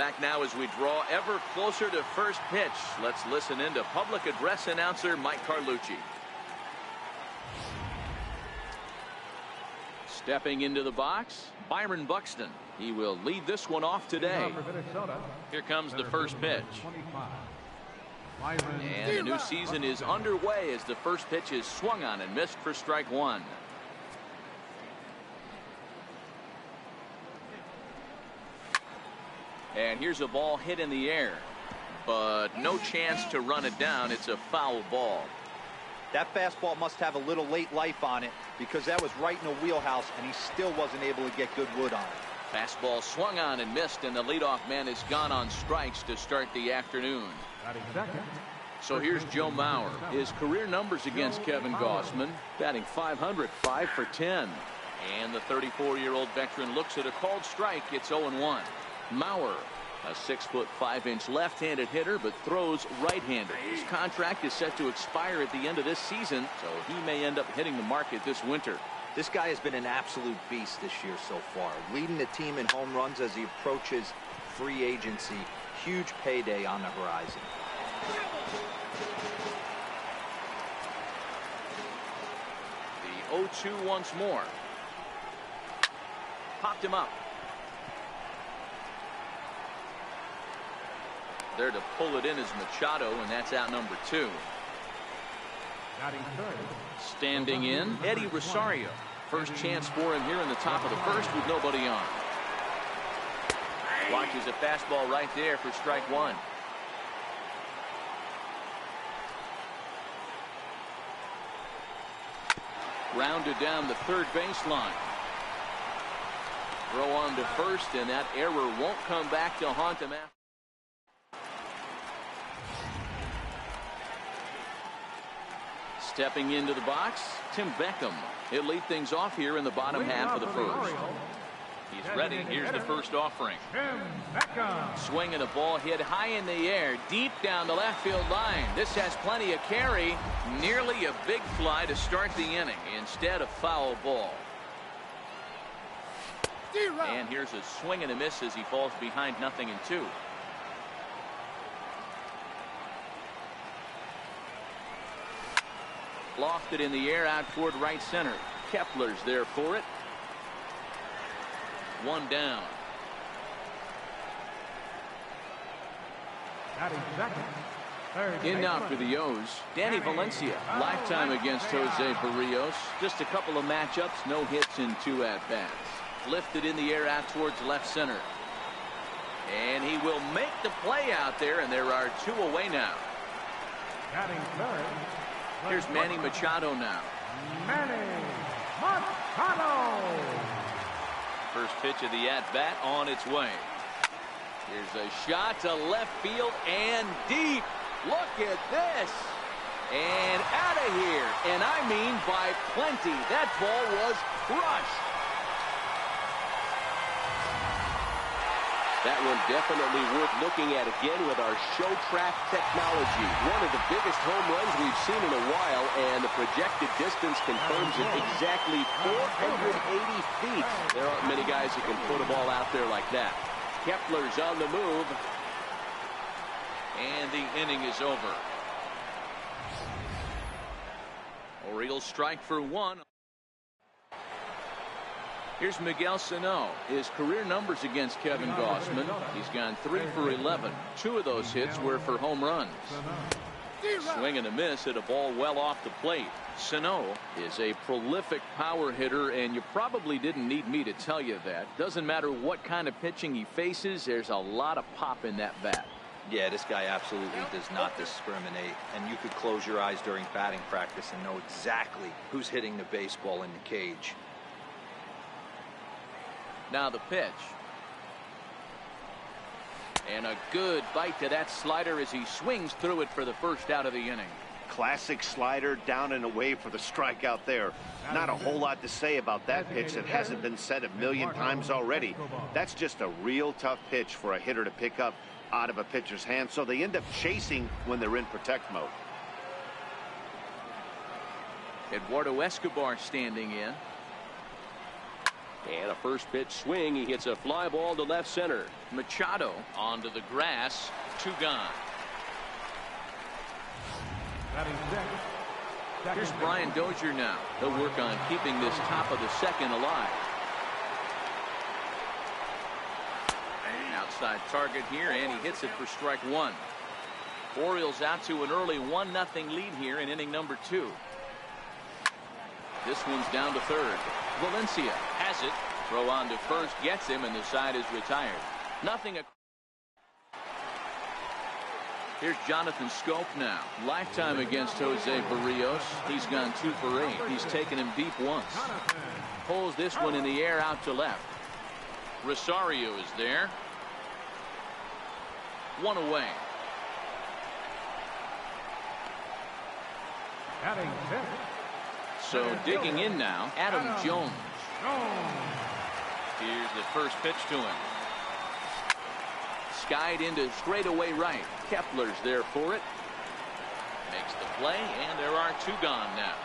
Back now as we draw ever closer to first pitch. Let's listen in to public address announcer Mike Carlucci. Stepping into the box, Byron Buxton. He will lead this one off today. Here comes the first pitch. And the new season is underway as the first pitch is swung on and missed for strike one. And here's a ball hit in the air, but no chance to run it down. It's a foul ball. That fastball must have a little late life on it because that was right in the wheelhouse and he still wasn't able to get good wood on it. Fastball swung on and missed, and the leadoff man is gone on strikes to start the afternoon. So here's Joe Mauer. His career numbers against Kevin Gausman, batting .500, 5 for 10. And the 34-year-old veteran looks at a called strike. It's 0-1. Mauer, a 6'5" left-handed hitter, but throws right-handed. His contract is set to expire at the end of this season, so he may end up hitting the market this winter. This guy has been an absolute beast this year so far, leading the team in home runs as he approaches free agency. Huge payday on the horizon. The 0-2 once more. Popped him up. There to pull it in is Machado, and that's out number 2. Standing in, Eddie Rosario. First chance for him here in the top of the first with nobody on. Watches a fastball right there for strike one. Rounded down the third baseline. Throw on to first, and that error won't come back to haunt him after. Stepping into the box, Tim Beckham. He'll lead things off here in the bottom half of the first. He's ready. Here's the first offering. Swinging a ball hit high in the air, deep down the left field line. This has plenty of carry. Nearly a big fly to start the inning. Instead, a foul ball. And here's a swing and a miss as he falls behind 0-2. Lofted in the air out toward right center. Kepler's there for it. One down. In now for the O's, Danny Valencia. Lifetime against Jose Barrios. Just a couple of matchups, no hits in 2 at-bats. Lifted in the air out towards left center. And he will make the play out there, and there are 2 away now. Here's Manny Machado now. Manny Machado. First pitch of the at-bat on its way. Here's a shot to left field and deep. Look at this. And out of here. And I mean by plenty. That ball was crushed. That one definitely worth looking at again with our show track technology. One of the biggest home runs we've seen in a while, and the projected distance confirms it exactly 480 feet. There aren't many guys who can put a ball out there like that. Kepler's on the move. And the inning is over. Orioles strike for 1. Here's Miguel Sano. His career numbers against Kevin Gausman. He's gone 3 for 11. 2 of those hits were for home runs. Swing and a miss at a ball well off the plate. Sano is a prolific power hitter, and you probably didn't need me to tell you that. Doesn't matter what kind of pitching he faces, there's a lot of pop in that bat. Yeah, this guy absolutely does not discriminate, and you could close your eyes during batting practice and know exactly who's hitting the baseball in the cage. Now the pitch. And a good bite to that slider as he swings through it for the first out of the inning. Classic slider, down and away for the strikeout there. Not a whole lot to say about that pitch that hasn't been said a million times already. That's just a real tough pitch for a hitter to pick up out of a pitcher's hand, so they end up chasing when they're in protect mode. Eduardo Escobar standing in. And a first pitch swing. He hits a fly ball to left center. Machado onto the grass. 2 gone. Here's Brian Dozier now. He'll work on keeping this top of the second alive. Outside target here, and he hits it for strike 1. Orioles out to an early 1-0 lead here in inning number 2. This one's down to third. Valencia has it. Throw on to first, gets him, and the side is retired. Nothing. Here's Jonathan Scope now. Lifetime against Jose Barrios. He's gone 2 for 8. He's taken him deep once. Pulls this one in the air out to left. Rosario is there. 1 away. So digging in now, Adam Jones. Here's the first pitch to him. Skied into straightaway right. Kepler's there for it. Makes the play, and there are 2 gone now.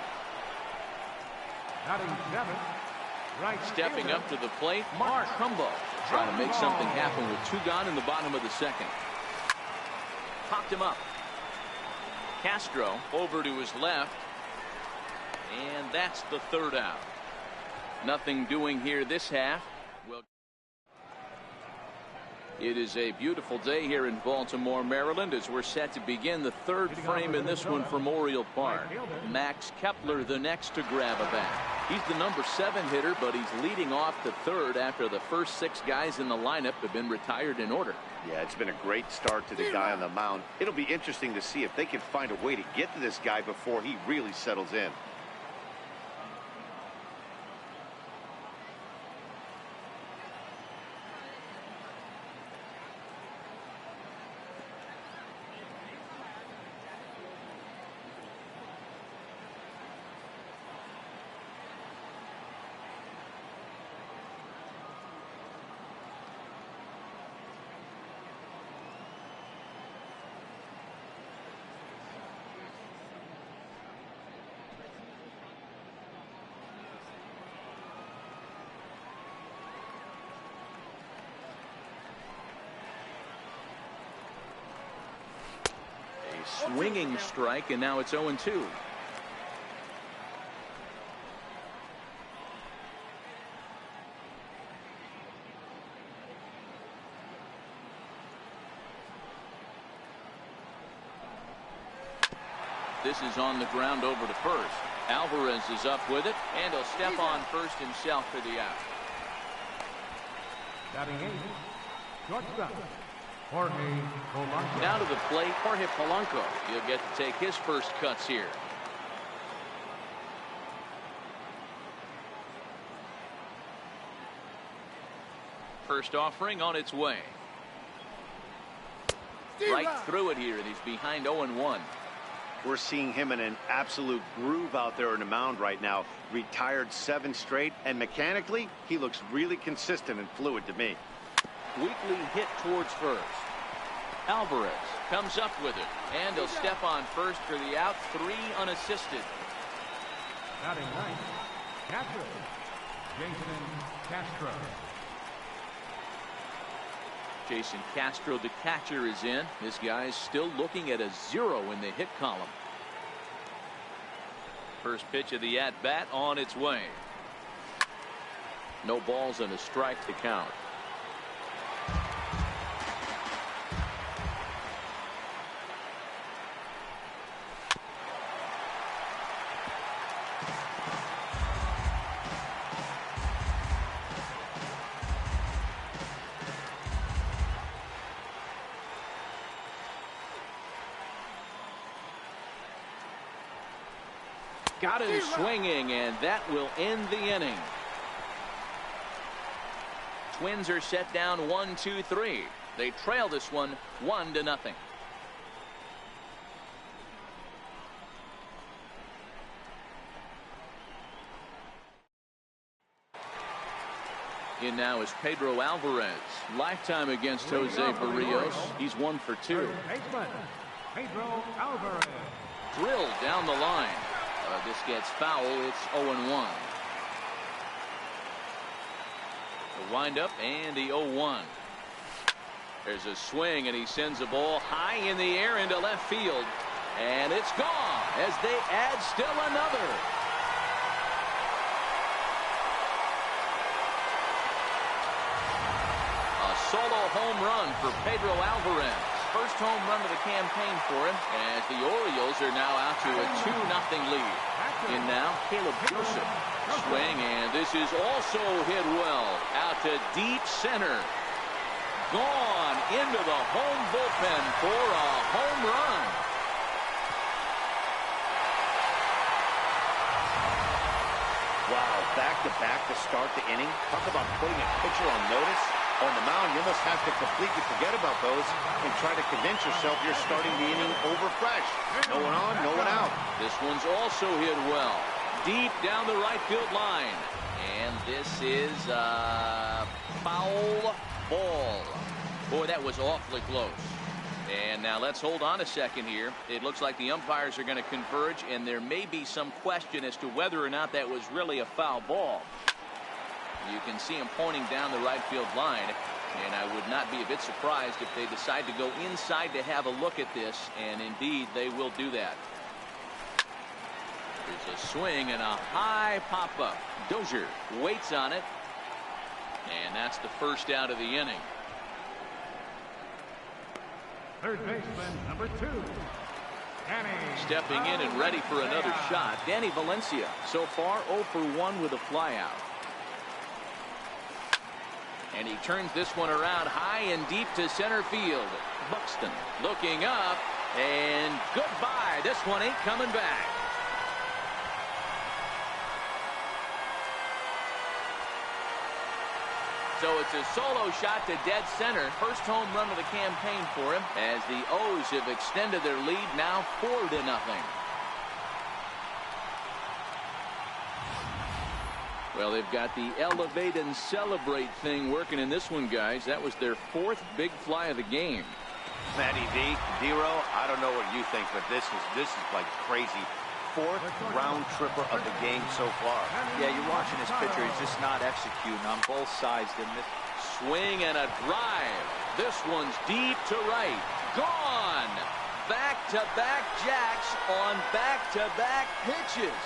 Stepping up to the plate, Mark Humbo. Trying to make something happen with 2 gone in the bottom of the second. Popped him up. Castro over to his left. And that's the 3rd out. Nothing doing here this half. Well, it is a beautiful day here in Baltimore, Maryland, as we're set to begin the 3rd frame in this one from Oriole Park. Max Kepler the next to grab a bat. He's the number 7 hitter, but he's leading off the 3rd after the first 6 guys in the lineup have been retired in order. Yeah, it's been a great start to the guy on the mound. It'll be interesting to see if they can find a way to get to this guy before he really settles in. Swinging strike, and now it's 0-2. This is on the ground over to first. Alvarez is up with it, and he'll step on first himself for the out. Now to the plate, Jorge Polanco. He'll get to take his first cuts here. First offering on its way. Right through it here, and he's behind 0-1. We're seeing him in an absolute groove out there on the mound right now. Retired 7 straight, and mechanically, he looks really consistent and fluid to me. Weakly hit towards first. Alvarez comes up with it, and he'll step on first for the out. 3 unassisted. Batting ninth, Castro. Jason Castro. Jason Castro, the catcher, is in. This guy's still looking at a 0 in the hit column. First pitch of the at-bat on its way. No balls and a strike to count. Got him swinging, and that will end the inning. Twins are set down 1-2-3. They trail this one 1-0. In now is Pedro Alvarez. Lifetime against Jose Barrios. He's 1 for 2. Pedro Alvarez. Drilled down the line. This gets foul. It's 0-1. The windup and the 0-1. There's a swing, and he sends the ball high in the air into left field. And it's gone as they add still another. A solo home run for Pedro Alvarez. First home run of the campaign for him, as the Orioles are now out to a 2-0 lead. And now Caleb Joseph. Swing, and this is also hit well. Out to deep center. Gone into the home bullpen for a home run. Wow, back-to-back to start the inning. Talk about putting a pitcher on notice. On the mound, you almost have to completely forget about those and try to convince yourself you're starting the inning over fresh. No one on, no one out. This one's also hit well. Deep down the right field line. And this is a foul ball. Boy, that was awfully close. And now let's hold on a second here. It looks like the umpires are going to converge, and there may be some question as to whether or not that was really a foul ball. You can see him pointing down the right field line, and I would not be a bit surprised if they decide to go inside to have a look at this, and indeed they will do that. There's a swing and a high pop-up. Dozier waits on it, and that's the first out of the inning. Third baseman, number 2. Danny. Stepping in and ready for another shot, Danny Valencia. So far 0 for 1 with a flyout. And he turns this one around high and deep to center field. Buxton looking up, and goodbye. This one ain't coming back. So it's a solo shot to dead center. First home run of the campaign for him, as the O's have extended their lead now 4-0. Well, they've got the elevate and celebrate thing working in this one, guys. That was their 4th big fly of the game. Matty V, Dero, I don't know what you think, but this is like crazy. 4th round tripper of the game so far. Yeah, you're watching this pitcher. He's just not executing on both sides. Swing and a drive. This one's deep to right. Gone. Back-to-back jacks on back-to-back pitches.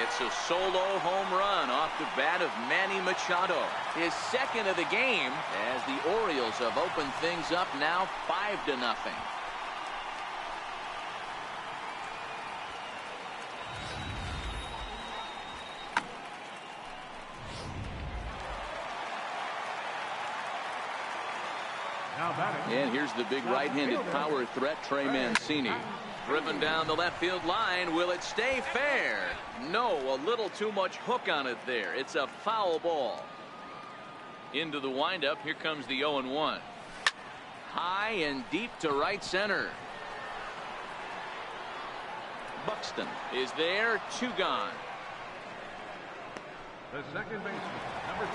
It's a solo home run off the bat of Manny Machado. His 2nd of the game, as the Orioles have opened things up now 5-0. And here's the big right-handed power threat, Trey Mancini. Driven down the left field line. Will it stay fair? No, a little too much hook on it there. It's a foul ball. Into the windup. Here comes the 0-1. High and deep to right center. Buxton is there. 2 gone. The second baseman, number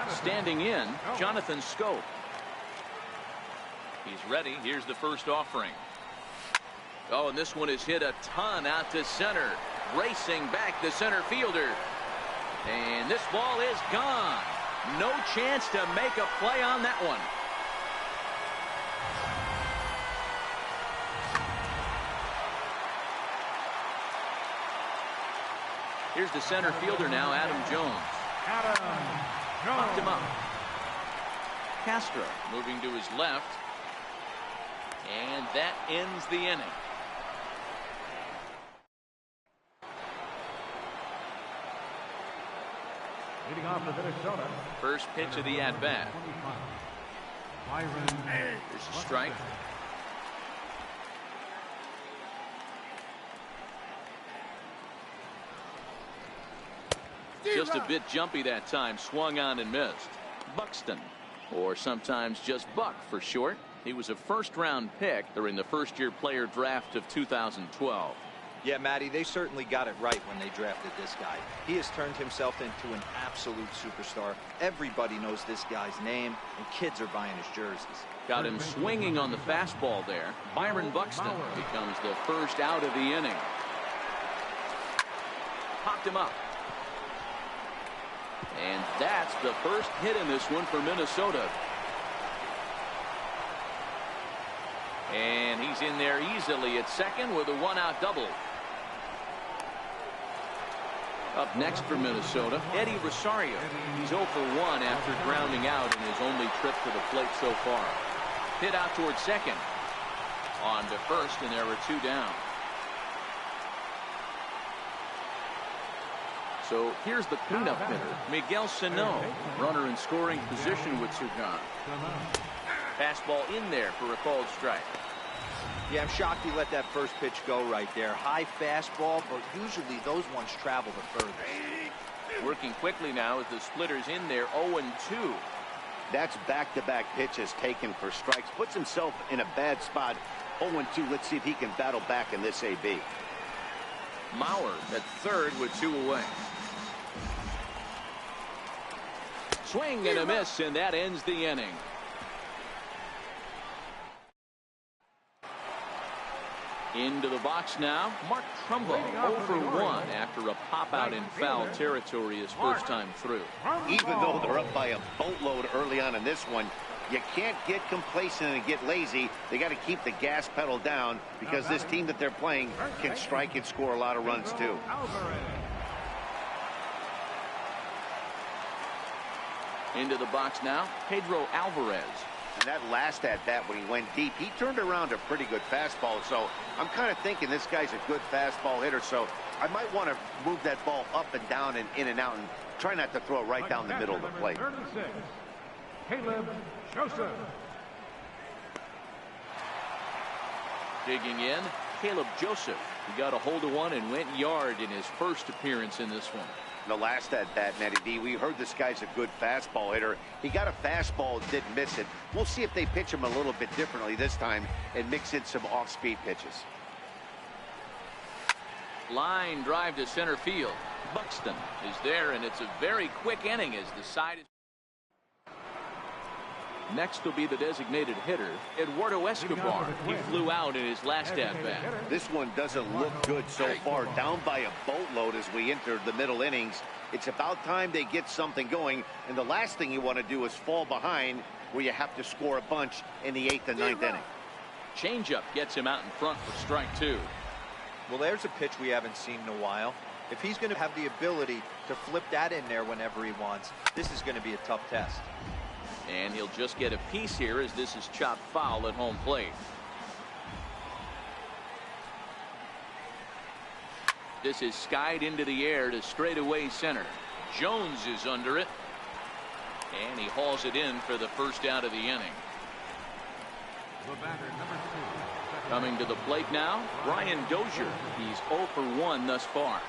6. Standing in, Jonathan Scope. He's ready. Here's the first offering. Oh, and this one is hit a ton out to center. Racing back the center fielder. And this ball is gone. No chance to make a play on that one. Here's the center fielder now, Adam Jones. Popped him up. Castro moving to his left. And that ends the inning. Leading off for Minnesota. First pitch of the at-bat. There's a strike. Just a bit jumpy that time. Swung on and missed. Buxton, or sometimes just Buck for short. He was a first-round pick during the first-year player draft of 2012. Yeah, Matty, they certainly got it right when they drafted this guy. He has turned himself into an absolute superstar. Everybody knows this guy's name, and kids are buying his jerseys. Got him swinging on the fastball there. Byron Buxton becomes the first out of the inning. popped him up. And that's the first hit in this one for Minnesota. And he's in there easily at second with a one-out double. Up next for Minnesota, Eddie Rosario. He's 0 for 1 after grounding out in his only trip to the plate so far. Hit out towards second. On to first, and there were 2 down. So here's the cleanup hitter, Miguel Sano. Runner in scoring position with Sugan. Fastball in there for a called strike. Yeah, I'm shocked he let that first pitch go right there. High fastball, but usually those ones travel the furthest. Working quickly now as the splitter's in there, 0-2. That's back-to-back pitches taken for strikes. Puts himself in a bad spot. 0-2. Let's see if he can battle back in this AB. Mauer at third with 2 away. Swing and a miss, and that ends the inning. Into the box now, Mark Trumbo, 0 for 1 after a pop-out in foul territory his first time through. Even though they're up by a boatload early on in this one, you can't get complacent and get lazy. They got to keep the gas pedal down because this team that they're playing can strike and score a lot of runs too. Into the box now, Pedro Alvarez. And that last at-bat when he went deep, he turned around a pretty good fastball. So I'm kind of thinking this guy's a good fastball hitter. So I might want to move that ball up and down and in and out and try not to throw it right down the middle of the plate. 36, Caleb Joseph. Digging in, Caleb Joseph. He got a hold of one and went yard in his first appearance in this one. The last at-bat, Matty D, we heard this guy's a good fastball hitter. He got a fastball, didn't miss it. We'll see if they pitch him a little bit differently this time and mix in some off-speed pitches. Line drive to center field. Buxton is there, and it's a very quick inning as the side is. Next will be the designated hitter, Eduardo Escobar. He flew out in his last at-bat. This one doesn't look good so far. Down by a boatload as we enter the middle innings. It's about time they get something going, and the last thing you want to do is fall behind where you have to score a bunch in the 8th and 9th inning. Changeup gets him out in front for strike 2. Well, there's a pitch we haven't seen in a while. If he's going to have the ability to flip that in there whenever he wants, this is going to be a tough test. And he'll just get a piece here as this is chopped foul at home plate. This is skied into the air to straightaway center. Jones is under it. And he hauls it in for the first out of the inning. Coming to the plate now, Brian Dozier. He's 0 for 1 thus far.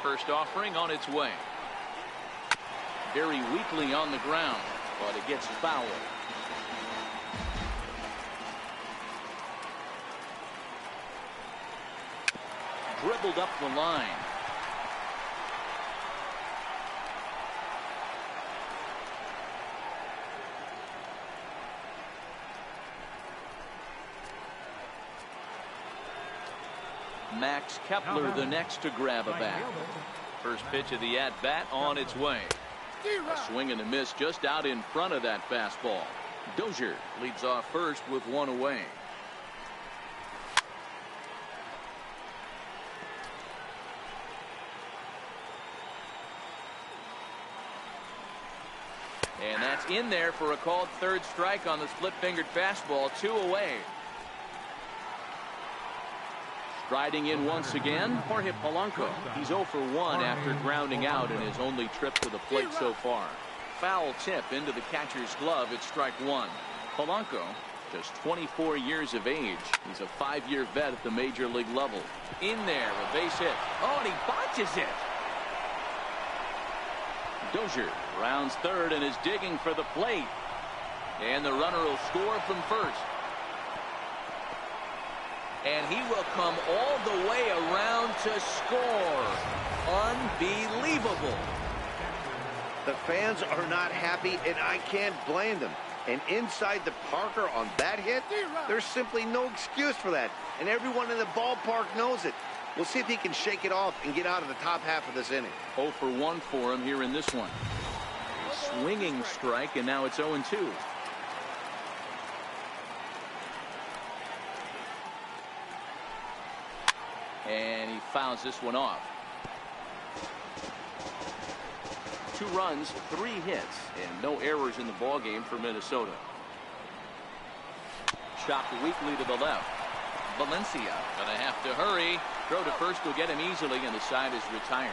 First offering on its way. Very weakly on the ground, but it gets fouled. Dribbled up the line. Max Kepler the next to grab a bat. First pitch of the at-bat on its way. A swing and a miss just out in front of that fastball. Dozier leads off first with 1 away. And that's in there for a called third strike on the split-fingered fastball. 2 away. Striding in once again, Jorge Polanco. He's 0 for 1 after grounding out in his only trip to the plate so far. Foul tip into the catcher's glove at strike 1. Polanco, just 24 years of age. He's a 5-year vet at the major league level. In there, a base hit. Oh, and he botches it. Dozier rounds third and is digging for the plate. And the runner will score from first. And he will come all the way around to score. Unbelievable. The fans are not happy, and I can't blame them. And inside the Parker on that hit, there's simply no excuse for that. And everyone in the ballpark knows it. We'll see if he can shake it off and get out of the top half of this inning. 0 for 1 for him here in this one. A swinging strike, and now it's 0-2. And he fouls this one off. 2 runs, 3 hits, and no errors in the ball game for Minnesota. Chopped weakly to the left. Valencia gonna have to hurry. Throw to first will get him easily, and the side is retired.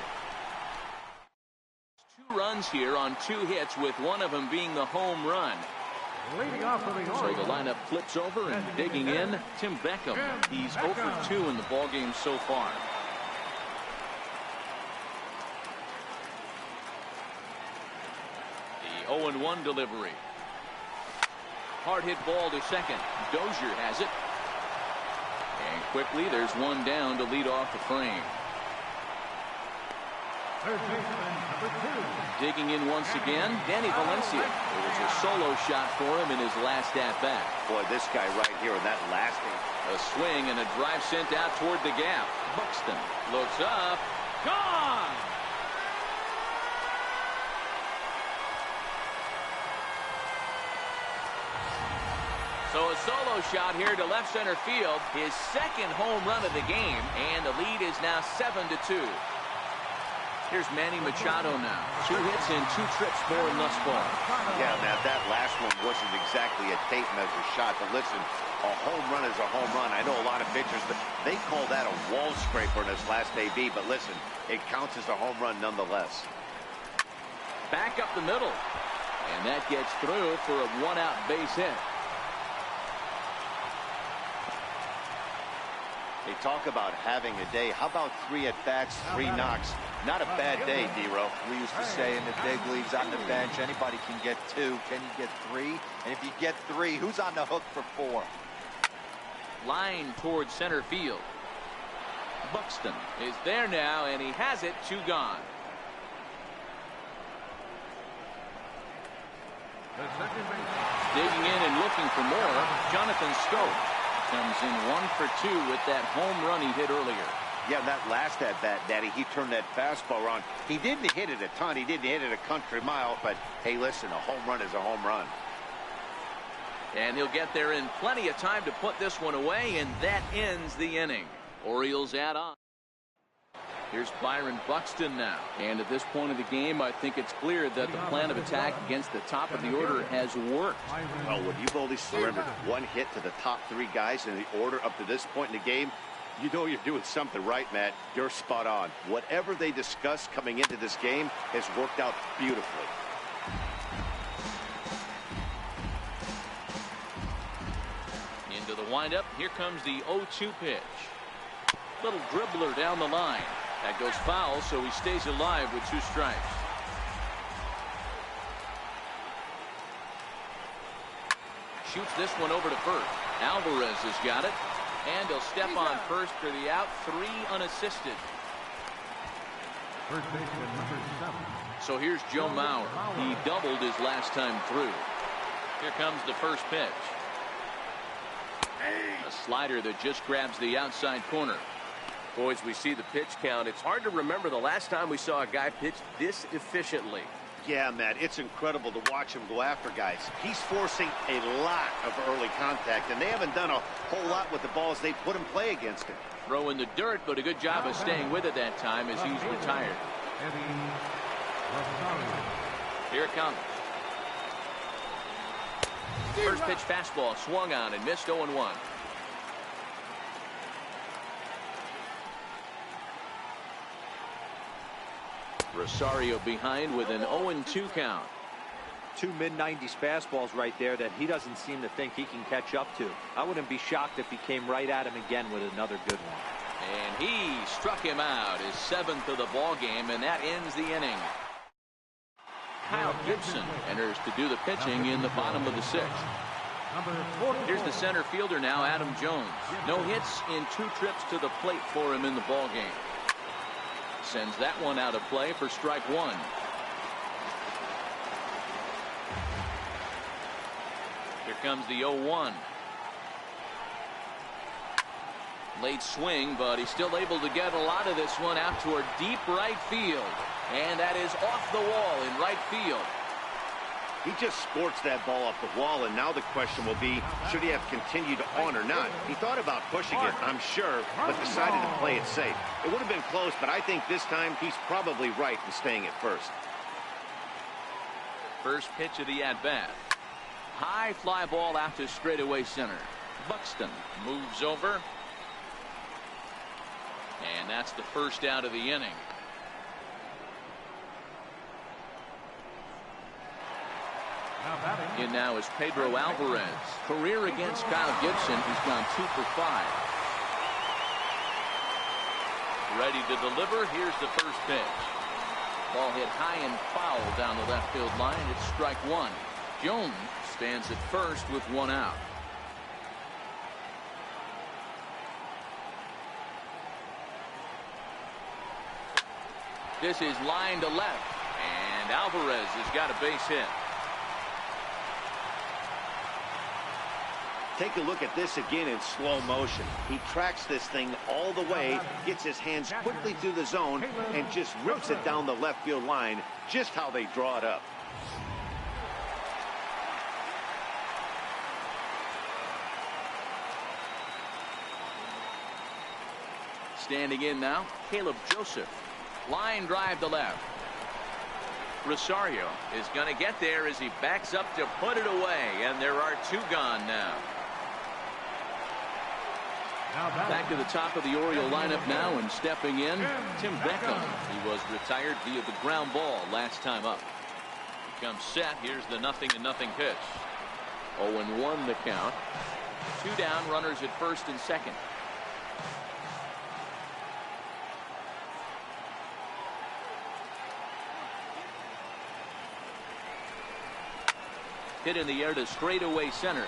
2 runs here on 2 hits, with one of them being the home run. So the lineup flips over, and digging in, Tim Beckham. He's 0 for 2 in the ball game so far. The 0-1 delivery. Hard hit ball to second. Dozier has it. And quickly there's one down to lead off the frame. Digging in once again, Danny Valencia. It was a solo shot for him in his last at-bat. Boy, this guy right here in that last inning. A swing and a drive sent out toward the gap. Buxton looks up. Gone! So a solo shot here to left center field. His second home run of the game, and the lead is now 7-2. Here's Manny Machado now. 2 hits and 2 trips for him thus far. Yeah, Matt, that last one wasn't exactly a tape measure shot, but listen, a home run is a home run. I know a lot of pitchers, but they call that a wall scraper in his last AB, but listen, it counts as a home run nonetheless. Back up the middle, and that gets through for a 1-out base hit. They talk about having a day. How about 3 at-bats, 3 knocks? Not a bad day, D-Row. We used to say in the big leagues on the bench, anybody can get 2. Can you get 3? And if you get 3, who's on the hook for 4? Line towards center field. Buxton is there now, and he has it. 2 gone. Digging in and looking for more, Jonathan Schoop comes in 1 for 2 with that home run he hit earlier. Yeah, that last at-bat, Daddy, he turned that fastball around. He didn't hit it a ton. He didn't hit it a country mile, but hey, listen, a home run is a home run. And he'll get there in plenty of time to put this one away, and that ends the inning. Orioles add on. Here's Byron Buxton now. And at this point of the game, I think it's clear that the plan of attack against the top of the order has worked. Oh, when you've only surrendered 1 hit to the top 3 guys in the order up to this point in the game, you know you're doing something right, Matt. You're spot on. Whatever they discussed coming into this game has worked out beautifully. Into the windup. Here comes the 0-2 pitch. Little dribbler down the line. That goes foul, so he stays alive with 2 strikes. Shoots this one over to first. Alvarez has got it. And he'll step on first for the out. 3 unassisted. First baseman number 7. So here's Joe Mauer. He doubled his last time through. Here comes the first pitch. A slider that just grabs the outside corner. Boys, we see the pitch count. It's hard to remember the last time we saw a guy pitch this efficiently. Yeah, Matt, it's incredible to watch him go after guys. He's forcing a lot of early contact, and they haven't done a whole lot with the balls they put in play against him. Throw in the dirt, but a good job of staying with it that time as he's retired. Here it comes. First pitch fastball swung on and missed 0-1. Rosario behind with an 0-2 count. 2 mid-90s fastballs right there that he doesn't seem to think he can catch up to. I wouldn't be shocked if he came right at him again with another good one. And he struck him out, his 7th of the ball game, and that ends the inning. Kyle Gibson enters to do the pitching in the bottom of the 6th. Here's the center fielder now, Adam Jones. No hits in 2 trips to the plate for him in the ball game. Sends that one out of play for strike 1. Here comes the 0-1. Late swing, but he's still able to get a lot of this one out toward deep right field. And that is off the wall in right field. He just sports that ball off the wall, and now the question will be, should he have continued on or not? He thought about pushing it, I'm sure, but decided to play it safe. It would have been close, but I think this time he's probably right in staying at first. First pitch of the at-bat. High fly ball out to straightaway center. Buxton moves over. And that's the first out of the inning. In now is Pedro Alvarez. Career against Kyle Gibson, who's gone 2 for 5. Ready to deliver. Here's the first pitch. Ball hit high and foul down the left field line. It's strike 1. Jones stands at first with 1 out. This is line to left, and Alvarez has got a base hit. Take a look at this again in slow motion. He tracks this thing all the way, gets his hands quickly through the zone, and just rips it down the left field line, just how they draw it up. Standing in now, Caleb Joseph. Line drive to left. Rosario is going to get there as he backs up to put it away, and there are 2 gone now. Back to the top of the Oriole lineup now, and stepping in, Tim Beckham. He was retired via the ground ball last time up. He comes set. Here's the 0-0 pitch. 0-1 the count. 2 down, runners at first and second. Hit in the air to straightaway center.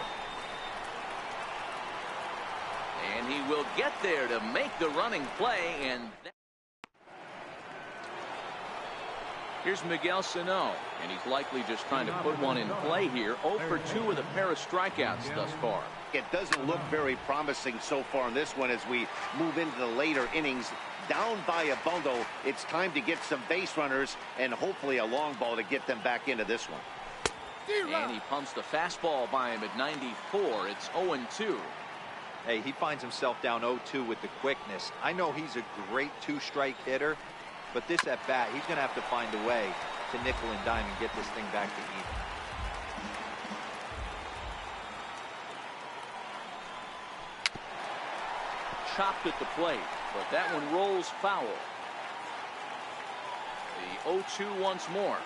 And he will get there to make the running play. And here's Miguel Sano, and he's likely just trying to put one in play here. 0 for 2 with a pair of strikeouts thus far. It doesn't look very promising so far in this one as we move into the later innings. Down by a bundle, it's time to get some base runners and hopefully a long ball to get them back into this one. And he pumps the fastball by him at 94. It's 0-2. Hey, he finds himself down 0-2 with the quickness. I know he's a great 2-strike hitter, but this at bat, he's going to have to find a way to nickel and dime and get this thing back to even. Chopped at the plate, but that one rolls foul. The 0-2 once more.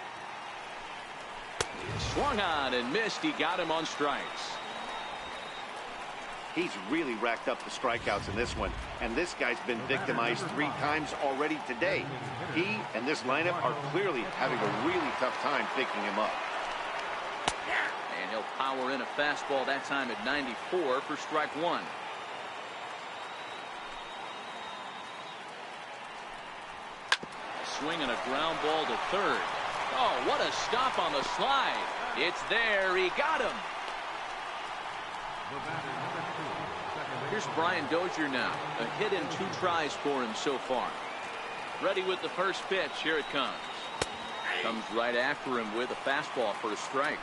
Swung on and missed. He got him on strikes. He's really racked up the strikeouts in this one, and this guy's been victimized 3 times already today. He and this lineup are clearly having a really tough time picking him up. And he'll power in a fastball that time at 94 for strike 1. Swing and a ground ball to third. Oh, what a stop on the slide. It's there. He got him. Here's Brian Dozier now. A hit in 2 tries for him so far. Ready with the first pitch. Here it comes. Comes right after him with a fastball for a strike.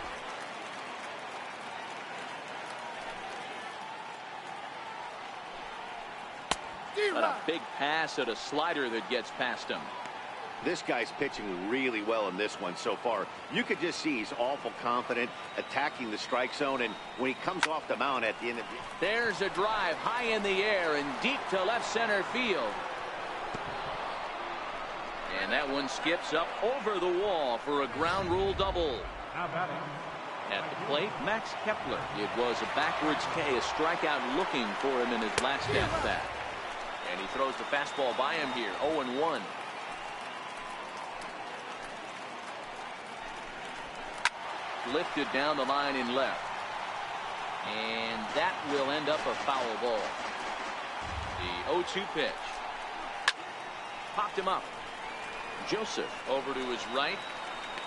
But a big pass at a slider that gets past him. This guy's pitching really well in this one so far. You could just see he's awful confident attacking the strike zone, and when he comes off the mound at the end of it. There's a drive high in the air and deep to left center field. And that one skips up over the wall for a ground rule double. At the plate, Max Kepler. It was a backwards K, a strikeout looking for him in his last at-bat. And he throws the fastball by him here. 0-1. Lifted down the line in left. And that will end up a foul ball. The 0-2 pitch. Popped him up. Joseph over to his right.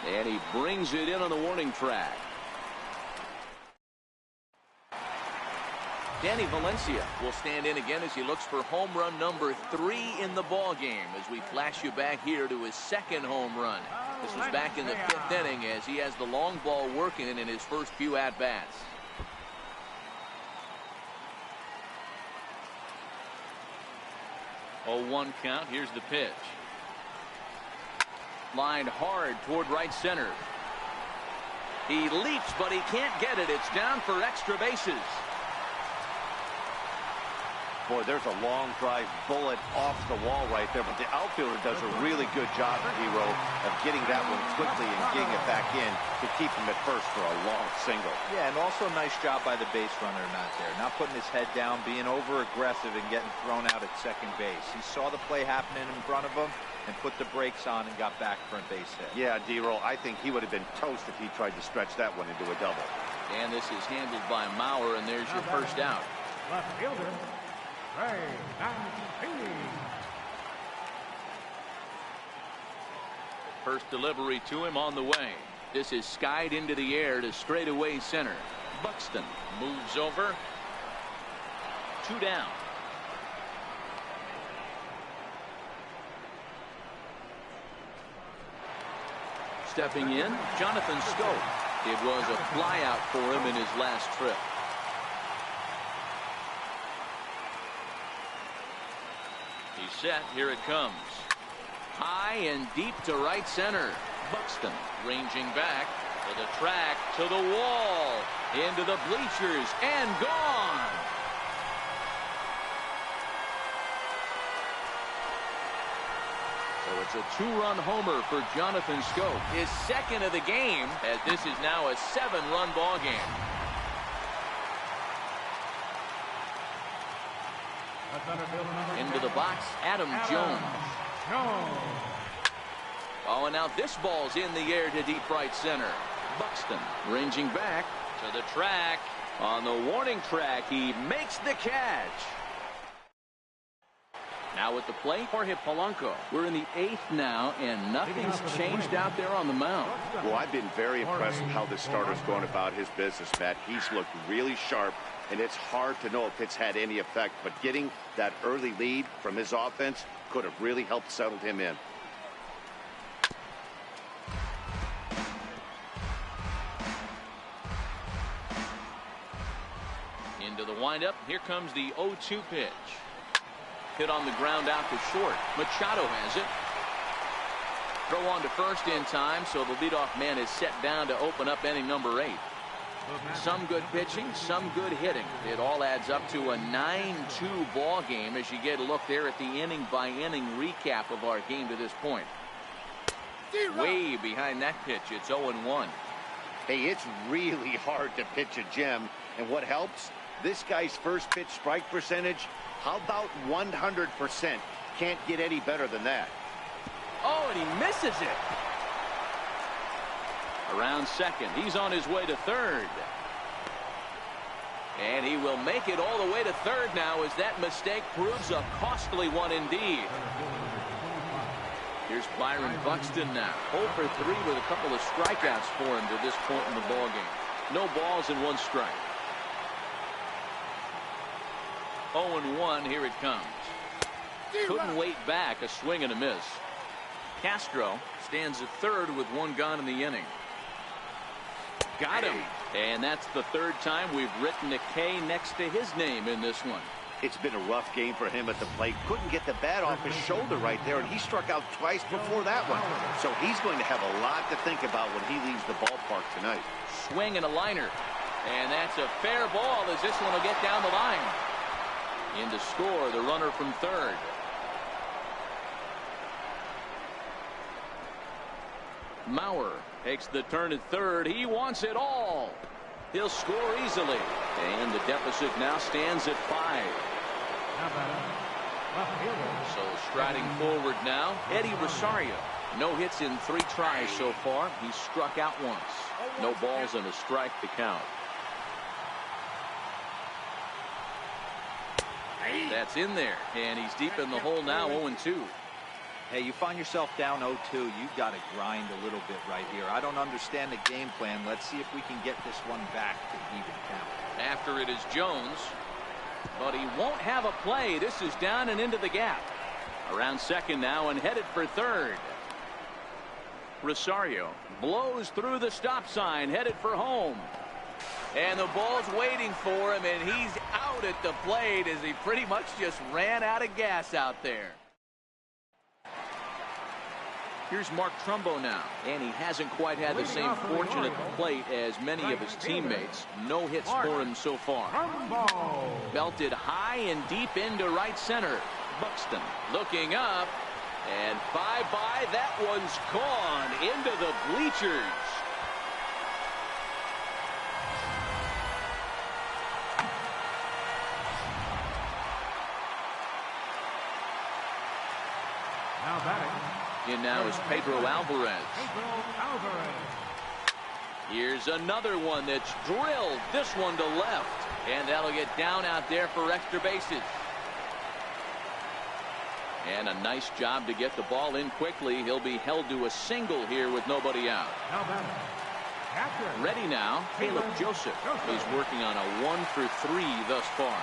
And he brings it in on the warning track. Danny Valencia will stand in again as he looks for home run number 3 in the ball game as we flash you back here to his second home run. This was back in the 5th inning as he has the long ball working in his first few at-bats. Oh, 1 count. Here's the pitch. Lined hard toward right center. He leaps, but he can't get it. It's down for extra bases. Boy, there's a long drive bullet off the wall right there, but the outfielder does a really good job, Hero, of getting that one quickly and getting it back in to keep him at first for a long single. Yeah, and also a nice job by the base runner not there. Not putting his head down, being over-aggressive and getting thrown out at second base. He saw the play happening in front of him and put the brakes on and got back for a base hit. Yeah, D-Roll, I think he would have been toast if he tried to stretch that one into a double. And this is handled by Mauer, and there's your first out. Left fielder. First delivery to him on the way. This is skied into the air to straightaway center. Buxton moves over. 2 down. Stepping in, Jonathan Scope. It was a flyout for him in his last trip. He's set. Here it comes. High and deep to right center. Buxton ranging back to the track, to the wall, into the bleachers, and gone. So it's a 2-run homer for Jonathan Scope. His second of the game, as this is now a 7-run ball game. Into the box, Adam Jones. Oh, and now this ball's in the air to deep right center. Buxton ranging back to the track. On the warning track, he makes the catch. Now at the plate, Jorge Polanco. We're in the 8th now, and nothing's changed out there on the mound. Well, I've been very impressed with how this starter's going about his business, Matt. He's looked really sharp, and it's hard to know if it's had any effect, but getting that early lead from his offense could have really helped settle him in. Into the windup. Here comes the 0-2 pitch. Hit on the ground out to short. Machado has it. Throw on to first in time, so the leadoff man is set down to open up inning number 8. Some good pitching, some good hitting. It all adds up to a 9-2 ball game as you get a look there at the inning-by-inning recap of our game to this point. Way behind that pitch, it's 0-1. Hey, it's really hard to pitch a gem, and what helps? This guy's first pitch strike percentage, how about 100%? Can't get any better than that. Oh, and he misses it. Around second, he's on his way to third. And he will make it all the way to third now as that mistake proves a costly one indeed. Here's Byron Buxton now. 0 for 3 with a couple of strikeouts for him to this point in the ballgame. No balls and 1 strike. 0-1, here it comes. Couldn't wait back, a swing and a miss. Castro stands at third with 1 gone in the inning. Got him. And that's the 3rd time we've written a K next to his name in this one. It's been a rough game for him at the plate. Couldn't get the bat off his shoulder right there, and he struck out twice before that one. So he's going to have a lot to think about when he leaves the ballpark tonight. Swing and a liner. And that's a fair ball as this one will get down the line. In to score, the runner from third. Mauer takes the turn at third. He wants it all. He'll score easily. And the deficit now stands at 5. So striding forward now, Eddie Rosario. No hits in 3 tries so far. He struck out once. No balls and a strike to count. That's in there, and he's deep in the hole now, 0-2. Hey, you find yourself down 0-2, you've got to grind a little bit right here. I don't understand the game plan. Let's see if we can get this one back to even count. After it is Jones. But he won't have a play. This is down and into the gap. Around second now and headed for third. Rosario blows through the stop sign, headed for home. And the ball's waiting for him, and he's out at the plate as he pretty much just ran out of gas out there. Here's Mark Trumbo now, and he hasn't quite had the same fortune at the plate as many of his teammates. No hits for him so far. Belted high and deep into right center. Buxton looking up, and bye-bye. That one's gone into the bleachers. Now batting. In now is Pedro Alvarez. Here's another one that's drilled. This one to left. And that'll get down out there for extra bases. And a nice job to get the ball in quickly. He'll be held to a single here with nobody out. Ready now, Caleb Joseph. He's working on a 1 for 3 thus far.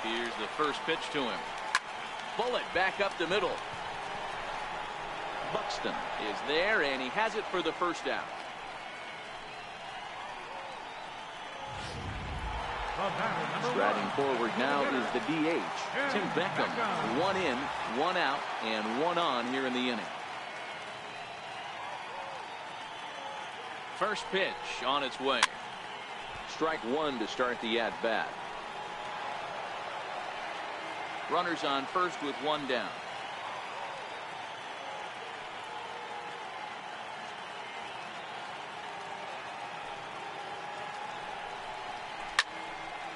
Here's the first pitch to him. Bullet back up the middle. Buxton is there, and he has it for the first out. Striding forward now is the DH, Tim Beckham. 1 in, 1 out, and 1 on here in the inning. First pitch on its way. Strike 1 to start the at-bat. Runners on first with 1 down.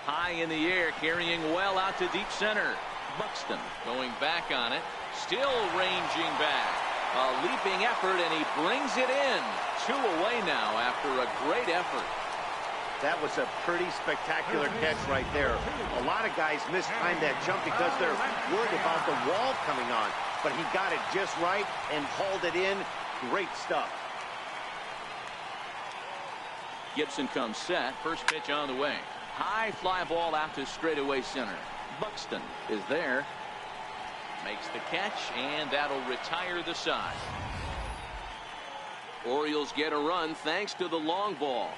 High in the air, carrying well out to deep center. Buxton going back on it, still ranging back. A leaping effort, and he brings it in. 2 away now after a great effort. That was a pretty spectacular catch right there. A lot of guys mistime that jump because they're worried about the wall coming on. But he got it just right and hauled it in. Great stuff. Gibson comes set. First pitch on the way. High fly ball out to straightaway center. Buxton is there. Makes the catch, and that'll retire the side. Orioles get a run thanks to the long ball.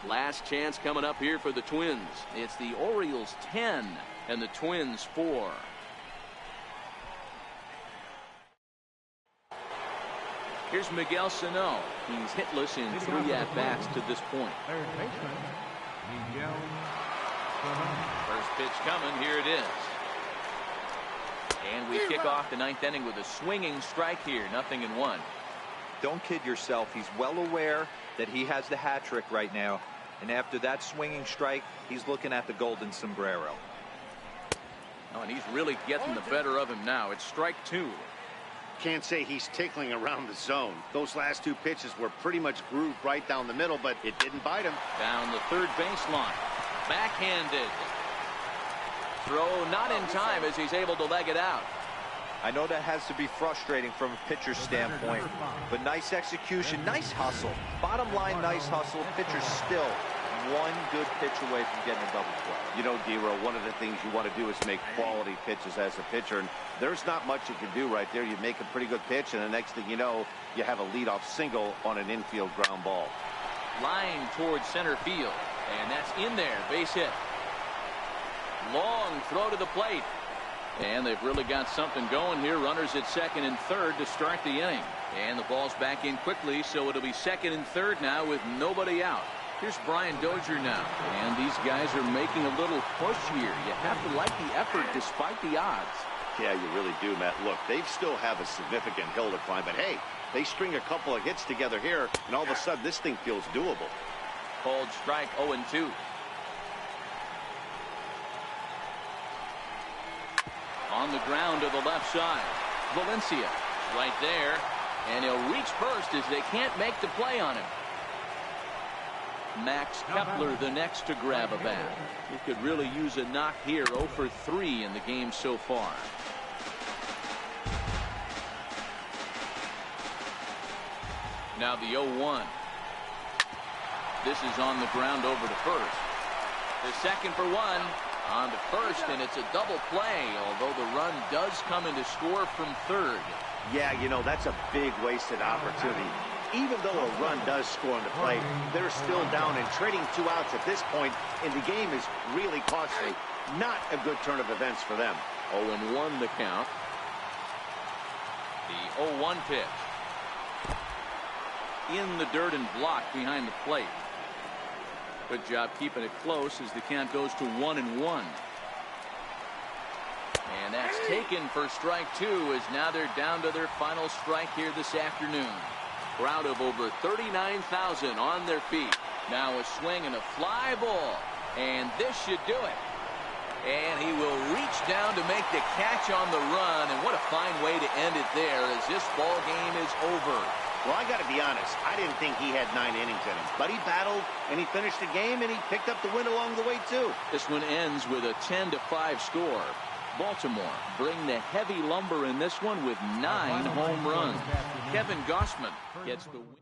Last chance coming up here for the Twins. It's the Orioles 10 and the Twins 4. Here's Miguel Sano. He's hitless in 3 at-bats to this point. Third baseman, Miguel Sano. First pitch coming. Here it is. And we kick off the 9th inning with a swinging strike here. 0-1. Don't kid yourself. He's well aware that he has the hat trick right now. And after that swinging strike, he's looking at the golden sombrero. Oh, and he's really getting the better of him now. It's strike 2. Can't say he's tickling around the zone. Those last 2 pitches were pretty much grooved right down the middle, but it didn't bite him. Down the third baseline. Backhanded. Throw not in time as he's able to leg it out. I know that has to be frustrating from a pitcher's standpoint, but nice execution, nice hustle. Bottom line, nice hustle. Pitcher's still 1 good pitch away from getting a double play. You know, D-Row, one of the things you want to do is make quality pitches as a pitcher, and there's not much you can do right there. You make a pretty good pitch, and the next thing you know, you have a leadoff single on an infield ground ball. Line towards center field, and that's in there. Base hit. Long throw to the plate. And they've really got something going here. Runners at second and third to start the inning. And the ball's back in quickly, so it'll be second and third now with nobody out. Here's Brian Dozier now. And these guys are making a little push here. You have to like the effort despite the odds. Yeah, you really do, Matt. Look, they still have a significant hill to climb, but hey, they string a couple of hits together here, and all of a sudden this thing feels doable. Called strike 0-2. On the ground to the left side. Valencia right there. And he'll reach first as they can't make the play on him. Max Kepler the next to grab a bat. He could really use a knock here. 0 for 3 in the game so far. Now the 0-1. This is on the ground over to first. The second for one on the first, and it's a double play, although the run does come in to score from third. Yeah, you know, that's a big wasted opportunity. Even though a run does score on the play, they're still down, and trading 2 outs at this point in the game is really costly. Not a good turn of events for them. 0-1 the count. The 0-1 pitch. In the dirt and blocked behind the plate. Good job keeping it close as the count goes to 1-1. And that's taken for strike 2, as now they're down to their final strike here this afternoon. Crowd of over 39,000 on their feet. Now a swing and a fly ball. And this should do it. And he will reach down to make the catch on the run. And what a fine way to end it there, as this ball game is over. Well, I got to be honest. I didn't think he had 9 innings in him. But he battled, and he finished the game, and he picked up the win along the way, too. This one ends with a 10-5 score. Baltimore bring the heavy lumber in this one with 9 home runs. Kevin Gossman gets the win.